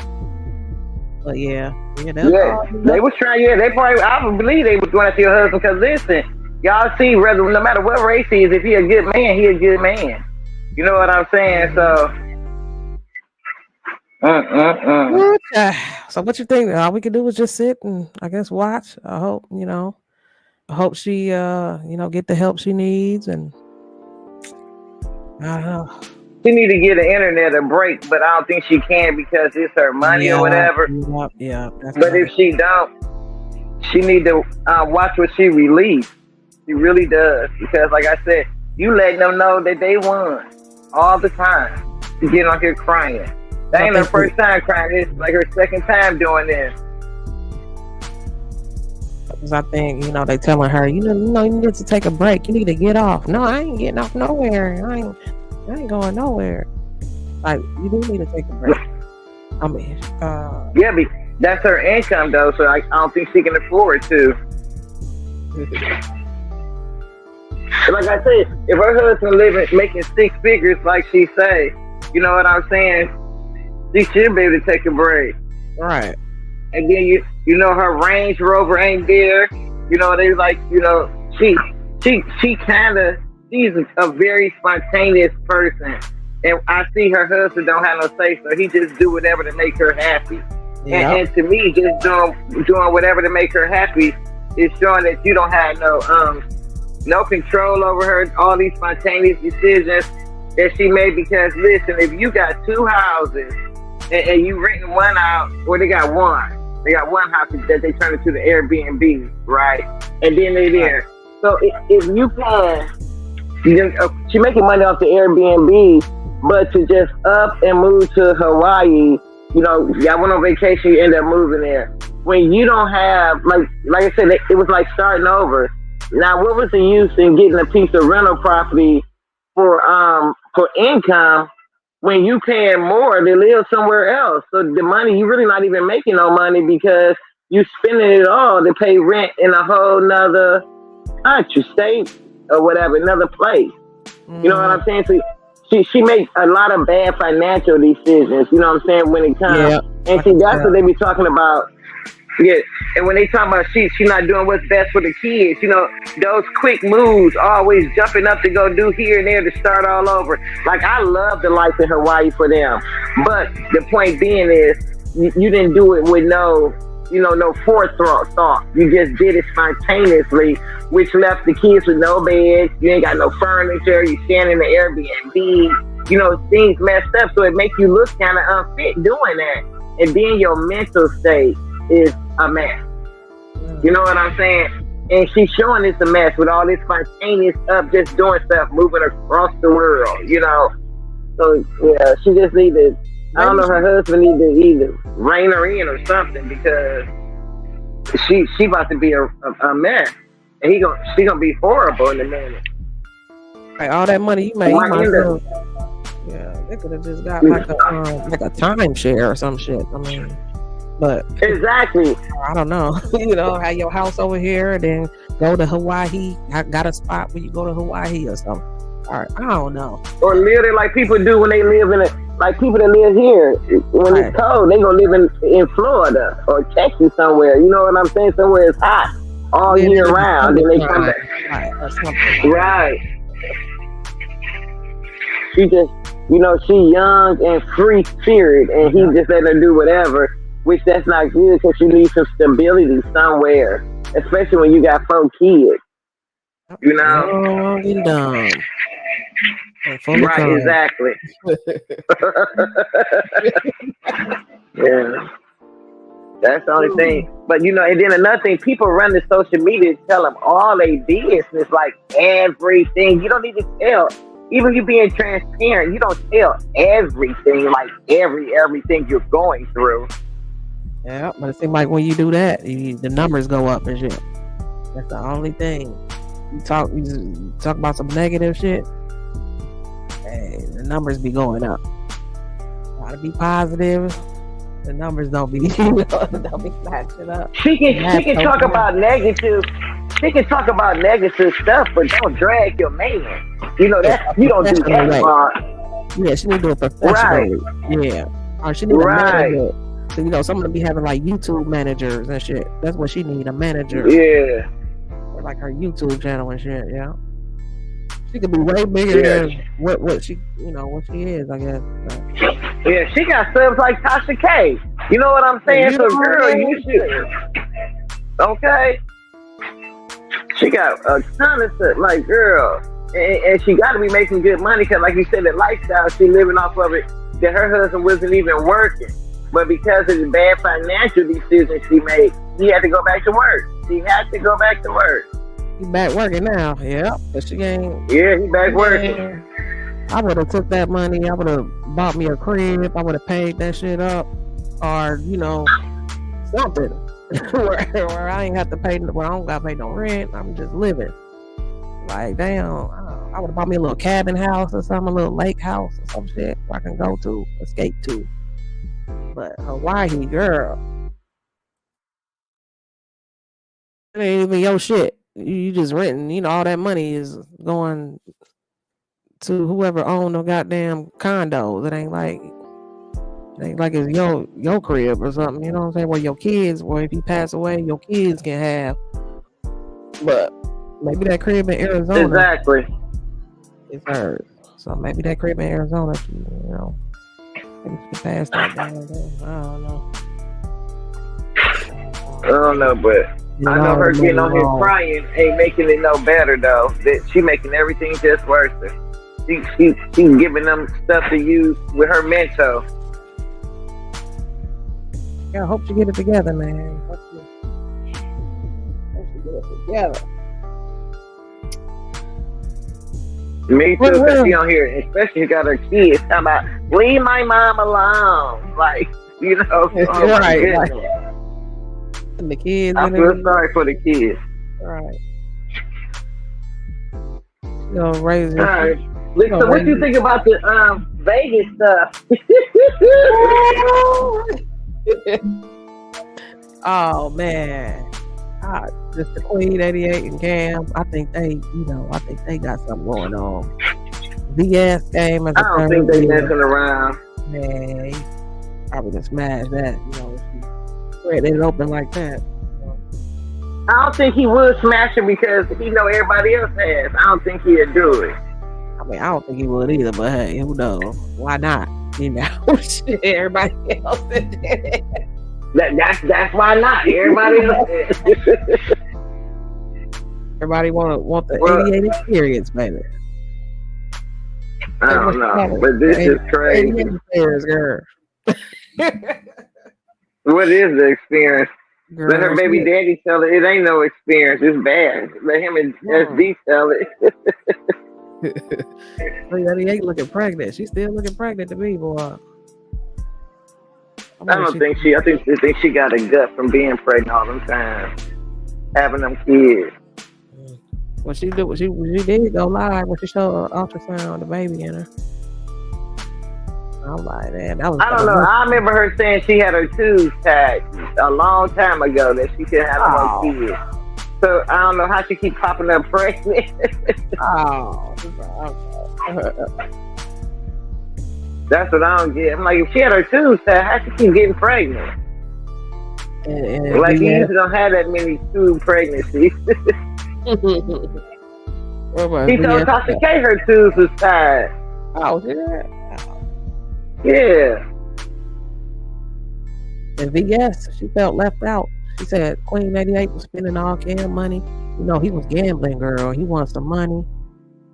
But yeah, they was trying. Yeah, they probably. I would believe they was going after your husband because listen, y'all see, no matter what race he is, if he a good man, he a good man. You know what I'm saying? So. So what you think? All we can do is just sit and I guess watch. I hope I hope she get the help she needs, and I don't know. She need to get the internet a break, but I don't think she can because it's her money or whatever. Yeah. But if she don't, she need to watch what she release. She really does, because like I said, you letting them know that they won all the time. She get on here crying. That ain't her first time crying. It's like her second time doing this. Because I think, they telling her, you need to take a break. You need to get off. No, I ain't getting off nowhere. I ain't going nowhere. Like, you do need to take a break. I mean, yeah, but that's her income though, so I don't think she can afford to. Like I said, if her husband making 6 figures like she say, you know what I'm saying? She should be able to take a break. Right. And then her Range Rover ain't there. They like, she's a very spontaneous person. And I see her husband don't have no say, so he just do whatever to make her happy. Yep. And to me, just doing whatever to make her happy is showing that you don't have no control over her, all these spontaneous decisions that she made. Because listen, if you got 2 houses and you renting one out, or they got one house that they turn into the Airbnb, right? And then they're there. So if you can, she making money off the Airbnb, but to just up and move to Hawaii, y'all went on vacation, you end up moving there. When you don't have, like I said, it was like starting over. Now, what was the use in getting a piece of rental property for income when you paying more to live somewhere else? So the money, you're really not even making no money because you spending it all to pay rent in a whole nother country, state, or whatever, another place. You know what I'm saying? So she makes a lot of bad financial decisions. You know what I'm saying? When it comes, and see, that's what they be talking about. Yeah, and when they talk about she not doing what's best for the kids, you know, those quick moves, always jumping up to go do here and there to start all over. Like, I love the life in Hawaii for them, but the point being is, you didn't do it with no forethought. You just did it spontaneously, which left the kids with no beds. You ain't got no furniture. You staying in the Airbnb. You know, things messed up, so it makes you look kind of unfit doing that. And then your mental state is a mess. You know what I'm saying? And she's showing it's a mess with all this spontaneous stuff, just doing stuff, moving across the world, you know. So yeah, she just needed, I don't know, her husband need to either rein her in or something, because she about to be a mess. And she gonna be horrible in a minute. Like, all that money you made, you might as well, yeah, they could have just got like a timeshare or some shit. I mean, but exactly, I don't know. You know, have your house over here, and then go to Hawaii. I got a spot where you go to Hawaii or something. All right, I don't know. Or live it like people do when they live in like people that live here. When it's cold, they gonna live in Florida or Texas somewhere. You know what I'm saying? Somewhere it's hot all year round, and they come back. Right. She just, you know, she young and free spirit, and he just let her do whatever. Which that's not good, because you need some stability somewhere, especially when you got 4 kids. You know? And dumb. Right, exactly. Yeah. That's the only thing. But, you know, and then another thing, people run to social media and tell them all they business, like everything. You don't need to tell. Even you being transparent, you don't tell everything, like everything you're going through. Yeah, but it seems like when you do that, the numbers go up and shit. That's the only thing. You talk about some negative shit, hey, the numbers be going up. Gotta be positive. The numbers don't be, don't be matching up. She can talk about negative. She can talk about negative stuff, but don't drag your man. You know that you don't do that part. Yeah, she need to do it professionally. Right. Yeah, or she need a manager. So, you know, some of them be having like YouTube managers and shit. That's what she need, a manager. Yeah. Or like her YouTube channel and shit. Yeah. She could be way bigger than what she, you know, what she is, I guess. But, yeah, she got subs like Tasha K. You know what I'm saying? So, girl, you should. Okay. She got a ton of stuff, like, girl. And she got to be making good money, because, like you said, the lifestyle she living off of it, that her husband wasn't even working. But because of the bad financial decisions she made, he had to go back to work. He back working now, yeah. But she ain't. Yeah, he back working. I would have took that money. I would have bought me a crib. I would have paid that shit up, or, you know, something where I ain't have to pay. Where I don't got to pay no rent. I'm just living. Like, damn, I would have bought me a little cabin house or something, a little lake house or some shit where I can go to, escape to. But Hawaii, girl, it ain't even your shit. You just renting. You know, all that money is going to whoever owned the goddamn condos. It ain't like it's your crib or something. You know what I'm saying? Where your kids, or if you pass away, your kids can have. But maybe that crib in Arizona, exactly, is hers. So maybe that crib in Arizona, you know. Maybe she can pass that down there. I don't know, but I know her getting on here crying ain't making it no better, though. That she making everything just worse. She giving them stuff to use with her mentor. Yeah, I hope she get it together, man. Hope she get it together. Me too, because she on here, especially she got her kids talking about, leave my mom alone. Like, you know, right. And the kids. I feel sorry for the kids. Right. You know, raise it. All right. So what you think about the Vegas stuff? Oh man. Just the Queen 88 and Cam, I think they got something going on. VS game as I a don't third think they wheel. messing around. Man, he probably just smash that. You know, if you spread it open like that. I don't think he would smash it because he know everybody else has. I don't think he'd do it. I mean, I don't think he would either, but hey, who knows? Why not? You know, shit, everybody else did it. That's why not. Everybody else has. Everybody want the Well, 88 experience, baby. I don't know, but this is crazy. 88 experience, girl. What is the experience? Girl, Let her baby daddy tell it. It ain't no experience. It's bad. Let him and SD tell it. 88 looking pregnant. She's still looking pregnant to me, boy. I think she got a gut from being pregnant all them times, having them kids. Well, she did go live when she showed ultrasound the baby in her. I'm like, man, that was. I don't know. I remember her saying she had her tubes tied a long time ago that she couldn't have no more kids. So I don't know how she keep popping up pregnant. That's what I don't get. I'm like, if she had her tubes tied, how she keep getting pregnant? And like you usually don't have that many tube pregnancies. He told Tasha K her tubes was tied. Oh, yeah. Yeah. And VS, she felt left out. She said Queen 88 was spending all Cam money. You know, he was gambling, girl. He wanted some money.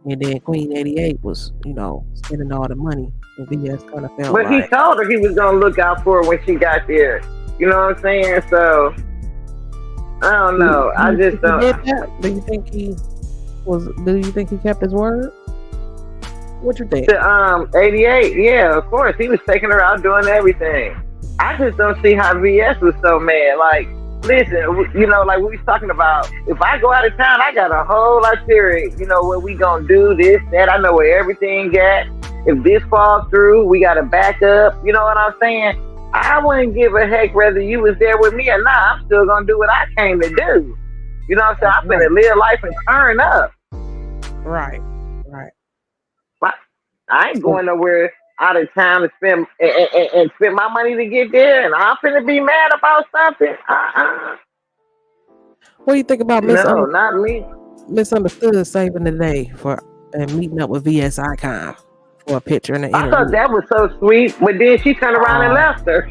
And then Queen 88 was, you know, spending all the money. And VS kind of felt But he told her he was going to look out for her when she got there. You know what I'm saying? So, I don't know. I just don't. Do you think he kept his word? What you think? 88, yeah, of course. He was taking her out doing everything. I just don't see how VS was so mad. Like, listen, you know, like we was talking about, if I go out of town, I got a whole itinerary, you know, what we gonna do, this, that. I know where everything at. If this falls through, we gotta back up. You know what I'm saying? I wouldn't give a heck whether you was there with me or not. I'm still gonna do what I came to do. You know what I'm saying? I'm gonna live life and turn up. Right. I ain't going nowhere out of town to spend and spend my money to get there, and I'm finna be mad about something. What do you think about No, not me. Misunderstood saving the day and meeting up with VS Icon for a picture in the interview? I thought that was so sweet, but then she turned around and left her.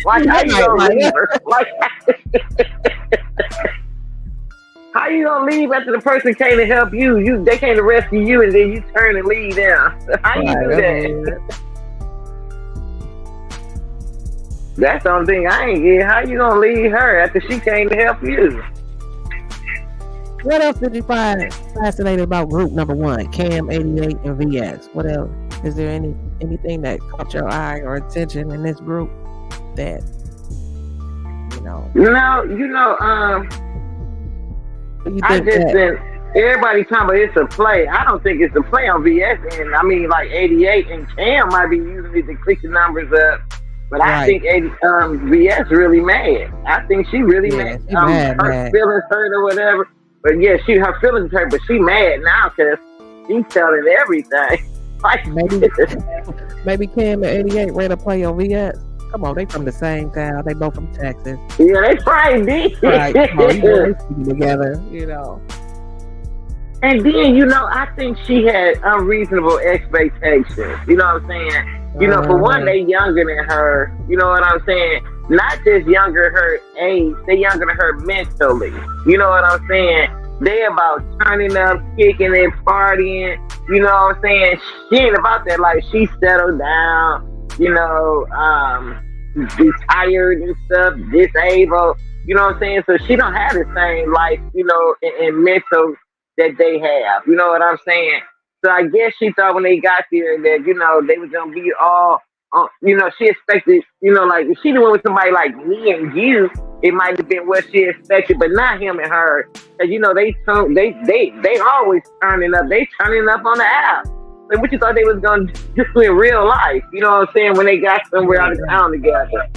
Like, how you gonna leave her? Like, how you gonna leave after the person came to help you? They came to rescue you, and then you turn and leave them. How you do that? That's the only thing I ain't get. How you gonna leave her after she came to help you? What else did you find fascinating about group number 1, Cam 88 and VS? What else? Is there anything that caught your eye or attention in this group that you know? I just think everybody talking about it's a play. I don't think it's a play on VS, and I mean like 88 and Cam might be using it to click the numbers up, but right. I think VS really mad. I think she really mad. Her feelings hurt or whatever. But yeah, her feelings hurt, but she mad now because she's telling everything. Like, maybe Cam and 88 ran a play on VS. Come on, they from the same town. They both from Texas. Yeah, they probably did. Right. Come on, they speaking together, you know. And then, you know, I think she had unreasonable expectations. You know what I'm saying? You know, for one, they younger than her. You know what I'm saying? Not just younger her age, they younger than her mentally. You know what I'm saying? They about turning up, kicking and partying. You know what I'm saying? She ain't about that. Like, she settled down. You know, retired and stuff, disabled, you know what I'm saying? So she don't have the same life, you know, and mental that they have, you know what I'm saying? So I guess she thought when they got there that, you know, they was going to be all, you know, she expected, you know, like, if she went with somebody like me and you, it might have been what she expected, but not him and her. Because, you know, they always turning up. They turning up on the app. Like, what you thought they was gonna do in real life? You know what I'm saying? When they got somewhere out of town together,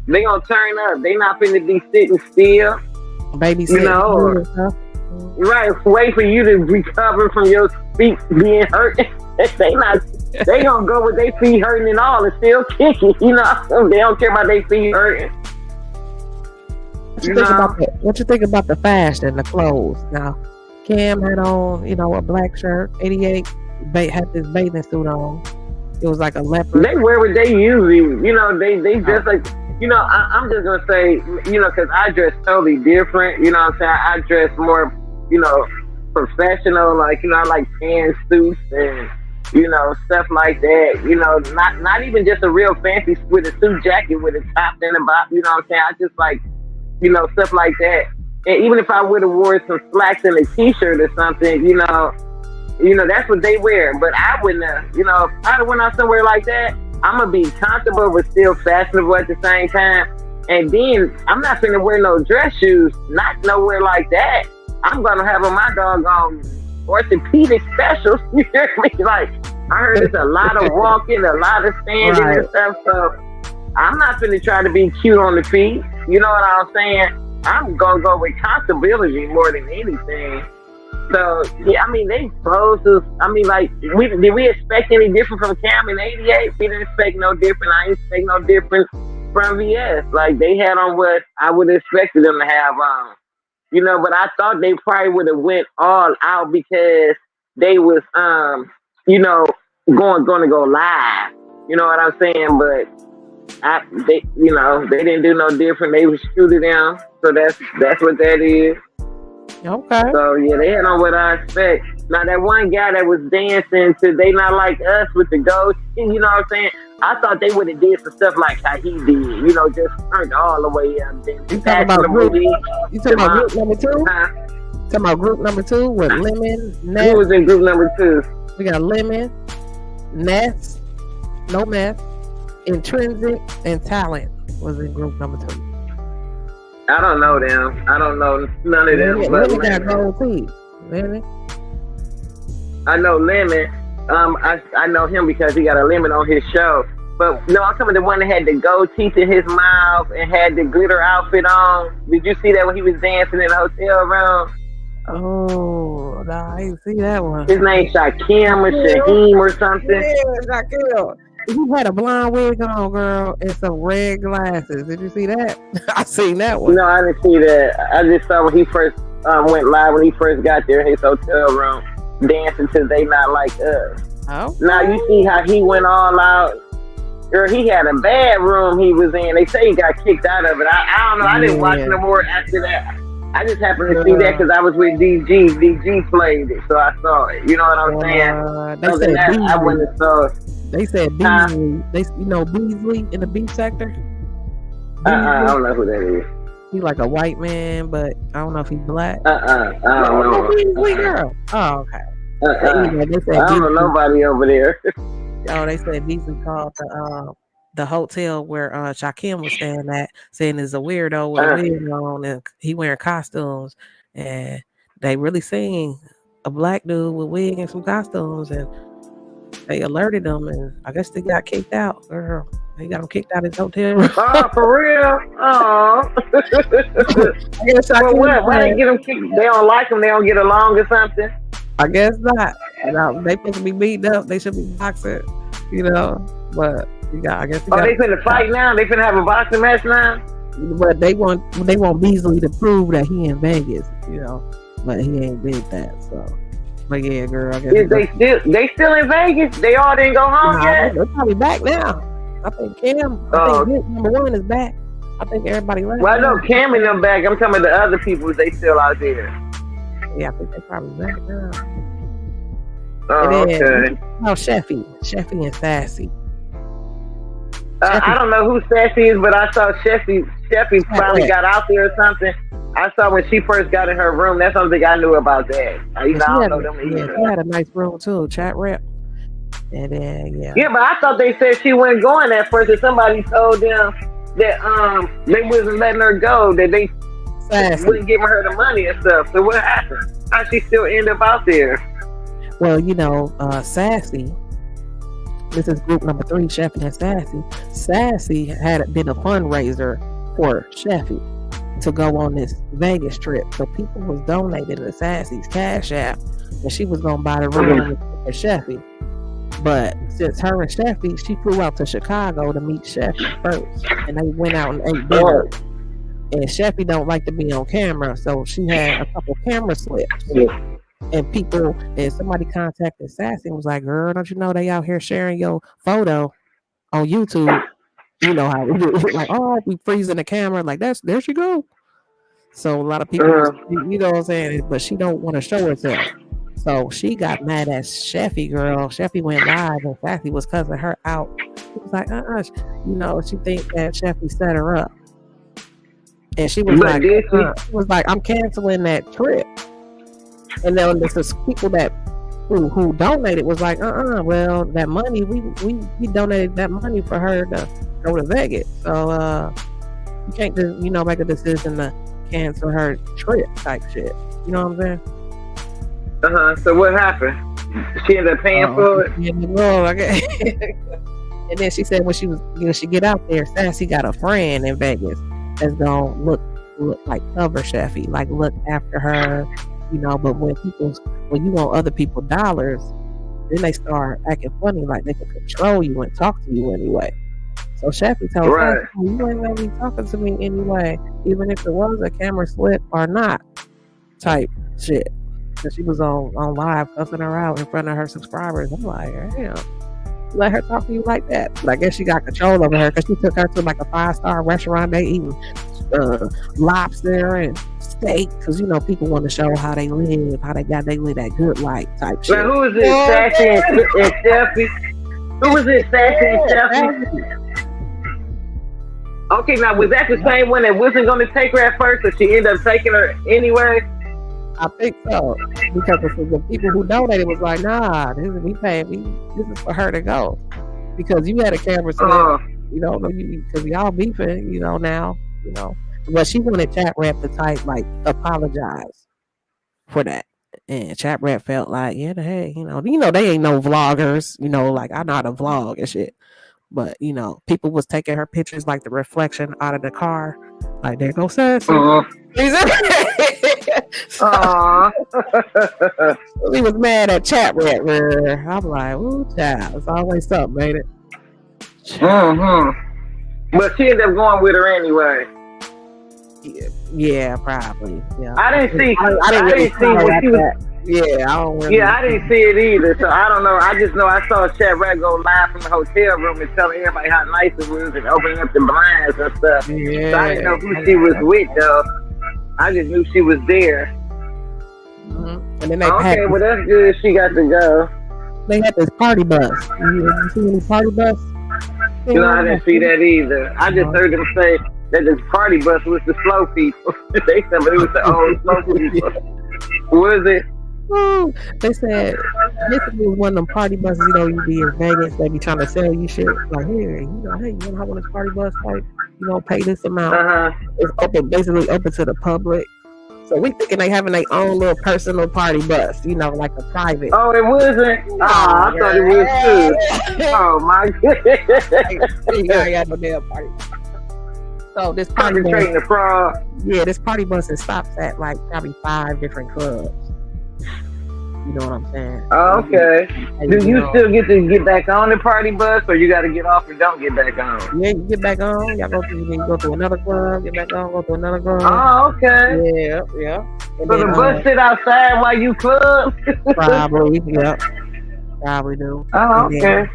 they gonna turn up. They not finna be sitting still, babysitting, you know, right? Wait for you to recover from your feet being hurt. they not. They gonna go with their feet hurting and all and still kicking. You know, they don't care about their feet hurting. What you think about the fashion, the clothes? Now, Cam had on, a black shirt. 88 had this bathing suit on. It was like a leopard. They wear what they usually, they dress like, I'm just gonna say, because I dress totally different. You know what I'm saying? I dress more, professional. Like, I like tan suits and stuff like that. Not even just a real fancy with a suit jacket with a top and a bottom. You know what I'm saying? I just like, stuff like that. And even if I would have wore some slacks and a t-shirt or something, that's what they wear. But I wouldn't have, if I'd have went out somewhere like that, I'm going to be comfortable but still fashionable at the same time. And then I'm not finna wear no dress shoes, not nowhere like that. I'm going to have on my doggone orthopedic specials. You hear me? Like, I heard it's a lot of walking, a lot of standing and stuff. So I'm not finna try to be cute on the feet. You know what I'm saying? I'm going to go with comfortability more than anything. So, yeah, I mean, they clothes, did we expect any different from Cam in 88? We didn't expect no different. I didn't expect no different from VS. Like, they had on what I would have expected them to have on. But I thought they probably would have went all out because they was, going to go live. You know what I'm saying? But they didn't do no different. They was true to them. So that's what that is. Okay. So yeah, they had on what I expect. Now that one guy that was dancing to "They Not Like Us" with the ghost, you know what I'm saying? I thought they would have did some stuff like how he did, just turned all the way up. You talking about group number two? Talking about group number 2 with Lemon, Ness. Who was in group number 2? We got Lemon, Ness, No Meth, Intrinsic, and Talent was in group number 2. I don't know them. I don't know none of them. Lemon got gold teeth. Lemon. I know Lemon. I know him because he got a lemon on his show. But no, I'm talking about the one that had the gold teeth in his mouth and had the glitter outfit on. Did you see that when he was dancing in the hotel room? Oh, no, I didn't see that one. His name's Shakim or Shaheem or something. Yeah, Shakim. He had a blonde wig on, girl, and some red glasses. Did you see that? I seen that one. No, I didn't see that. I just saw when he first went live when he first got there in his hotel room, dancing to "They Not Like Us." Oh. Now you see how he went all out. Girl, he had a bad room he was in. They say he got kicked out of it. I don't know. I didn't watch no more after that. I just happened to see that because I was with DG. DG played it, so I saw it. You know what I'm saying? They said I went and saw it. They said Beasley. Beasley in the beef sector. I don't know who that is. He's like a white man, but I don't know if he's black. I don't know. Beasley girl. Oh, okay. They said I don't know nobody over there. Oh, they said Beasley called the hotel where Shakim was staying at, saying is a weirdo with a wig on and he wearing costumes, and they really seen a black dude with wig and some costumes, and they alerted them, and I guess they got kicked out. Girl, they got them kicked out of his hotel room. Oh, for real? Oh. I guess why they get them kicked? They don't like them. They don't get along or something. I guess not. They supposed to be beaten up. They should be boxing, But I guess. They finna fight now. They finna have a boxing match now. But they want Beasley to prove that he in Vegas, But he ain't did that. So, but yeah, girl. I guess they still in Vegas. They all didn't go home yet. They're probably back now. I think Cam. I think number 1 is back. I think everybody left. Well, I know Cam and them back. I'm talking about the other people. They still out there. Yeah, I think they probably back now. Oh, okay. Oh, Sheffy and Sassy. I don't know who Sassy is, but I saw Sheffy finally got out there or something. I saw when she first got in her room. That's something I knew about that. I don't know them either. She had a nice room too, chat rep. And then Yeah, but I thought they said she wasn't going at first. And somebody told them that they wasn't letting her go. That they wasn't giving her the money and stuff. So what happened? How she still end up out there? Well, Sassy. This is group number 3, Sheffy and Sassy. Sassy did a fundraiser for Sheffy to go on this Vegas trip. So people was donating to Sassy's Cash App, and she was gonna buy the room for Sheffy. But since her and Sheffy, she flew out to Chicago to meet Sheffy first, and they went out and ate dinner. And Sheffy don't like to be on camera, so she had a couple camera slips. And people, and somebody contacted Sassy and was like, "Girl, don't you know they out here sharing your photo on YouTube? You know how we do it. Like, oh, we freezing the camera, like there she go." So a lot of people, you know what I'm saying, but she don't want to show herself. So she got mad at Sheffy, girl. Sheffy went live and Sassy was cussing her out. She was like, you know, she think that Sheffy set her up. And she was I'm canceling that trip. And then there's people that who donated was like, well, that money, we donated that money for her to go to Vegas. So you can't just, you know, make a decision to cancel her trip type shit. You know what I'm saying? So what happened? She ended up paying for it? And then she said when she get out there, Sassy got a friend in Vegas that's gonna look like cover Sheffy, like look after her, you know. But when you want other people's dollars, then they start acting funny, like they can control you and talk to you anyway. So Sheffy told Sassy, you ain't gonna be talking to me anyway, even if it was a camera slip or not, type shit. So she was on live cussing her out in front of her subscribers. I'm like, damn, let her talk to you like that. But I guess she got control over her because she took her to like a 5-star restaurant. They eating lobster and steak because, you know, people want to show how they live, they live that good life type shit. Now, who is it, Sassy and Sheffy? Who was it, Sassy and Sheffy? Okay, now was that the same one that wasn't going to take her at first, so she ended up taking her anyway? I think so, because the people who donated was like, nah, this is for her to go, because you had a camera set, you know, because y'all beefing, you know, now, you know. But she wanted Chat Rap to type like apologize for that, and Chat Rap felt like, yeah, hey, you know, they ain't no vloggers, you know, like I know how to vlog and shit. But, you know, people was taking her pictures like the reflection out of the car. Like, there goes Sassy. He was mad at Chat Rat. I'm like, ooh, child. It's always something, ain't it? But she ended up going with her anyway. Yeah, probably. Yeah. I didn't see what she was. Yeah, I don't really. Yeah, I didn't see it either, so I don't know. I just know I saw Chat Rat go live from the hotel room and telling everybody how nice it was and opening up the blinds and stuff. Yeah. So I didn't know who she was with, though. I just knew she was there. And then they well, that's good. She got to go. They had this party bus. You see any party bus? You know, I didn't see that either. I just heard them say that this party bus was the slow people. They said, but it was the old slow people. Was it? Oh, they said basically one of them party buses, you know, you be in Vegas, they be trying to sell you shit. Like, hey, you want to hop on this party bus? Like, you know, pay this amount. It's basically open to the public. So we thinking they having their own little personal party bus, you know, like a private. Oh, it wasn't? I thought it was too. Oh, my goodness. I got no damn party bus. So this party bus, this party bus stops at like probably 5 different clubs. You know what I'm saying? Oh, okay. Do you still get to get back on the party bus, or you got to get off and don't get back on? Yeah, you get back on. Y'all go to another club, get back on, go to another club. Oh, okay. Yeah. And so then, the bus sit outside while you club? Probably, yeah. Probably do. Oh, okay.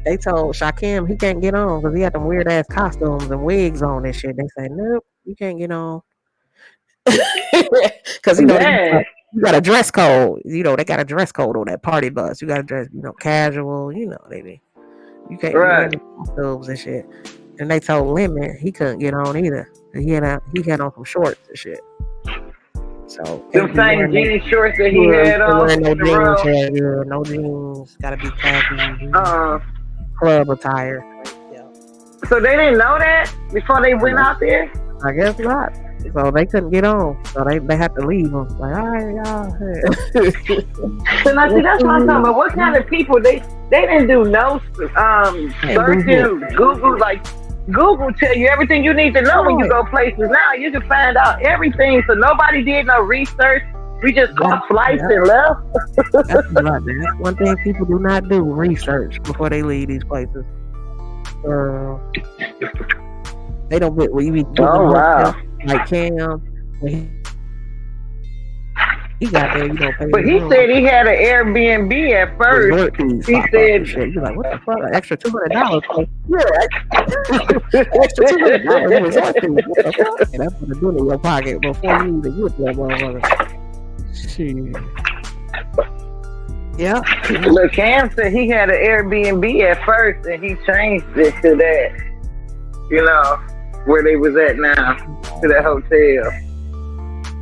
They told Shakim he can't get on because he had them weird ass costumes and wigs on and shit. They said, nope, you can't get on. Because, you know, you got a dress code. You know, they got a dress code on that party bus. You got to dress, you know, casual. You know, you can't wear costumes and shit. And they told Lemon he couldn't get on either. He had on some shorts and shit. So them same jean shorts that he had on. No jeans. Got to be khaki. Club attire. Yeah. So they didn't know that before they went out there? I guess not. So they couldn't get on. So they had to leave them. Like, all right, y'all. So now, see, that's what I'm talking about. What kind of people? They didn't do no searching, Google. Like, Google tell you everything you need to know when you go places. Now you can find out everything. So nobody did no research We just caught flights Yeah. and left. That's one thing people do not do: research before they leave these places. They don't get when you be Oh wow! like Cam. When he got there, you know. But he said he had an Airbnb at first. He said, "You're like, what the fuck? An extra $200? Yeah, extra $200 resort fees. What the fuck? And that's what they're doing in your pocket before you even get that motherfucker." Shit. Yeah. Look, Cam said he had an Airbnb at first, and he changed it to that. You know, where they was at now, to that hotel.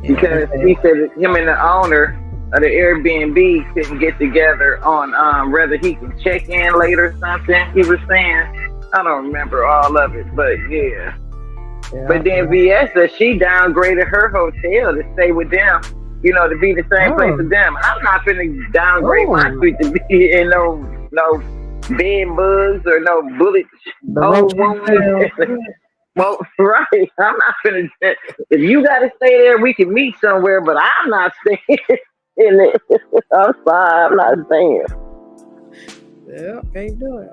Because he said that him and the owner of the Airbnb couldn't get together on whether he can check in later or something. He was saying, I don't remember all of it, but yeah. But then VS said she downgraded her hotel to stay with them, you know, to be the same place as them. I'm not finna downgrade my suite to be in no bed bugs or no bullet room. Well, right. I'm not gonna. If you gotta stay there, we can meet somewhere. But I'm not staying in it. I'm sorry, I'm not staying. Yeah, can't do it.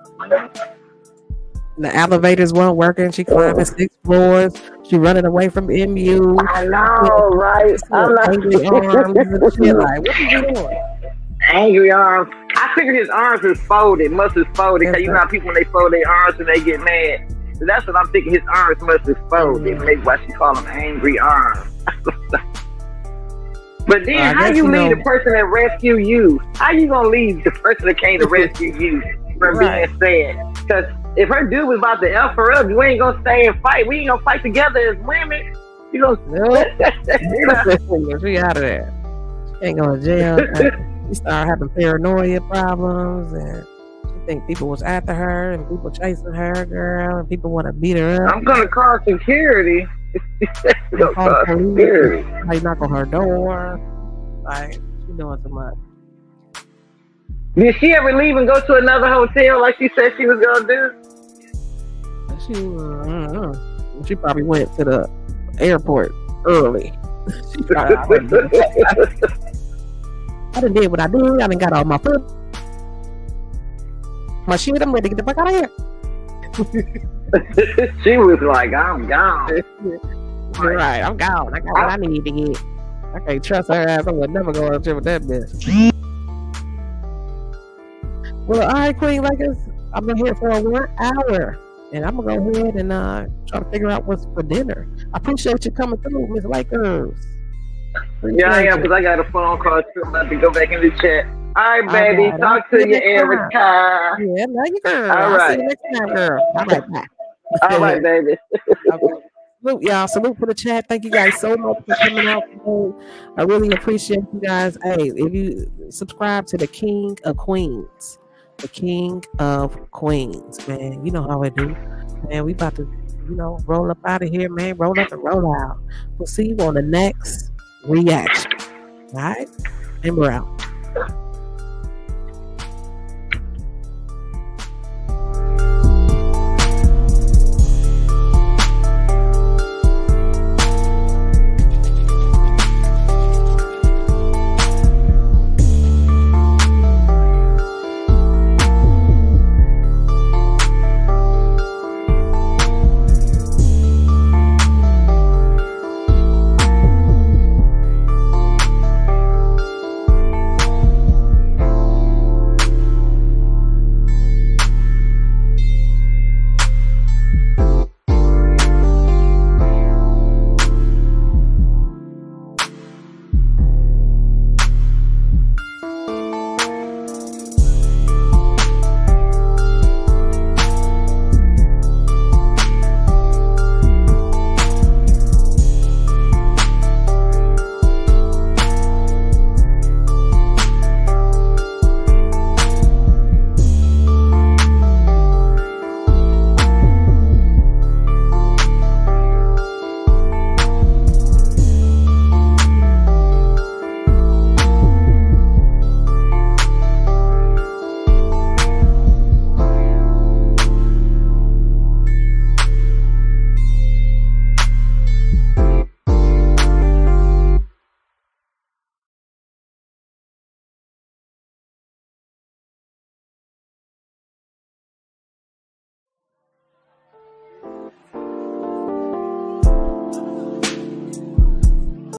The elevators weren't working. She climbing 6 floors. She running away from MU. I know, right? I'm not. Angry arms and shit. Like, what are you doing? Angry arms. I figured his arms was folded. Must have folded. Cause you know how people when they fold their arms when they get mad. So that's what I'm thinking. His arms must have folded. Maybe why she call them angry arms. But then, how you leave the person that rescue you? How you gonna leave the person that came to rescue you from being sad? Because if her dude was about to F her up, you ain't gonna stay and fight. We ain't gonna fight together as women. You know, she out of there. She ain't going to jail. She started having paranoia problems and. Think people was after her and people chasing her, girl, and people want to beat her up. I'm gonna call security. Call security. How you knock on her door? Like, she doing too much. Did she ever leave and go to another hotel like she said she was gonna do? She probably went to the airport early. I done did what I did. I done got all my food. My shit, I'm ready to get the fuck out of here. She was like, I'm gone. Right, I'm gone. I got what I need to get. I can't trust her ass. I would never go on trip with that bitch. Well, all right, Queen Lakers. I've been here for 1 hour. And I'm going to go ahead and try to figure out what's for dinner. I appreciate you coming through, Miss Lakers. Yeah, I am, because I got a phone call too. I'm about to go back in the chat. All right, baby. Talk to you, Erica. Yeah, love you, girl. All right. I'll see you next time, girl. All right, bye. All right, baby. Salute, y'all. Salute for the chat. Thank you guys so much for coming out today. I really appreciate you guys. Hey, if you subscribe to the King of Queens. The King of Queens, man. You know how I do. Man, we about to, roll up out of here, man. Roll up and roll out. We'll see you on the next reaction. All right? And we're out.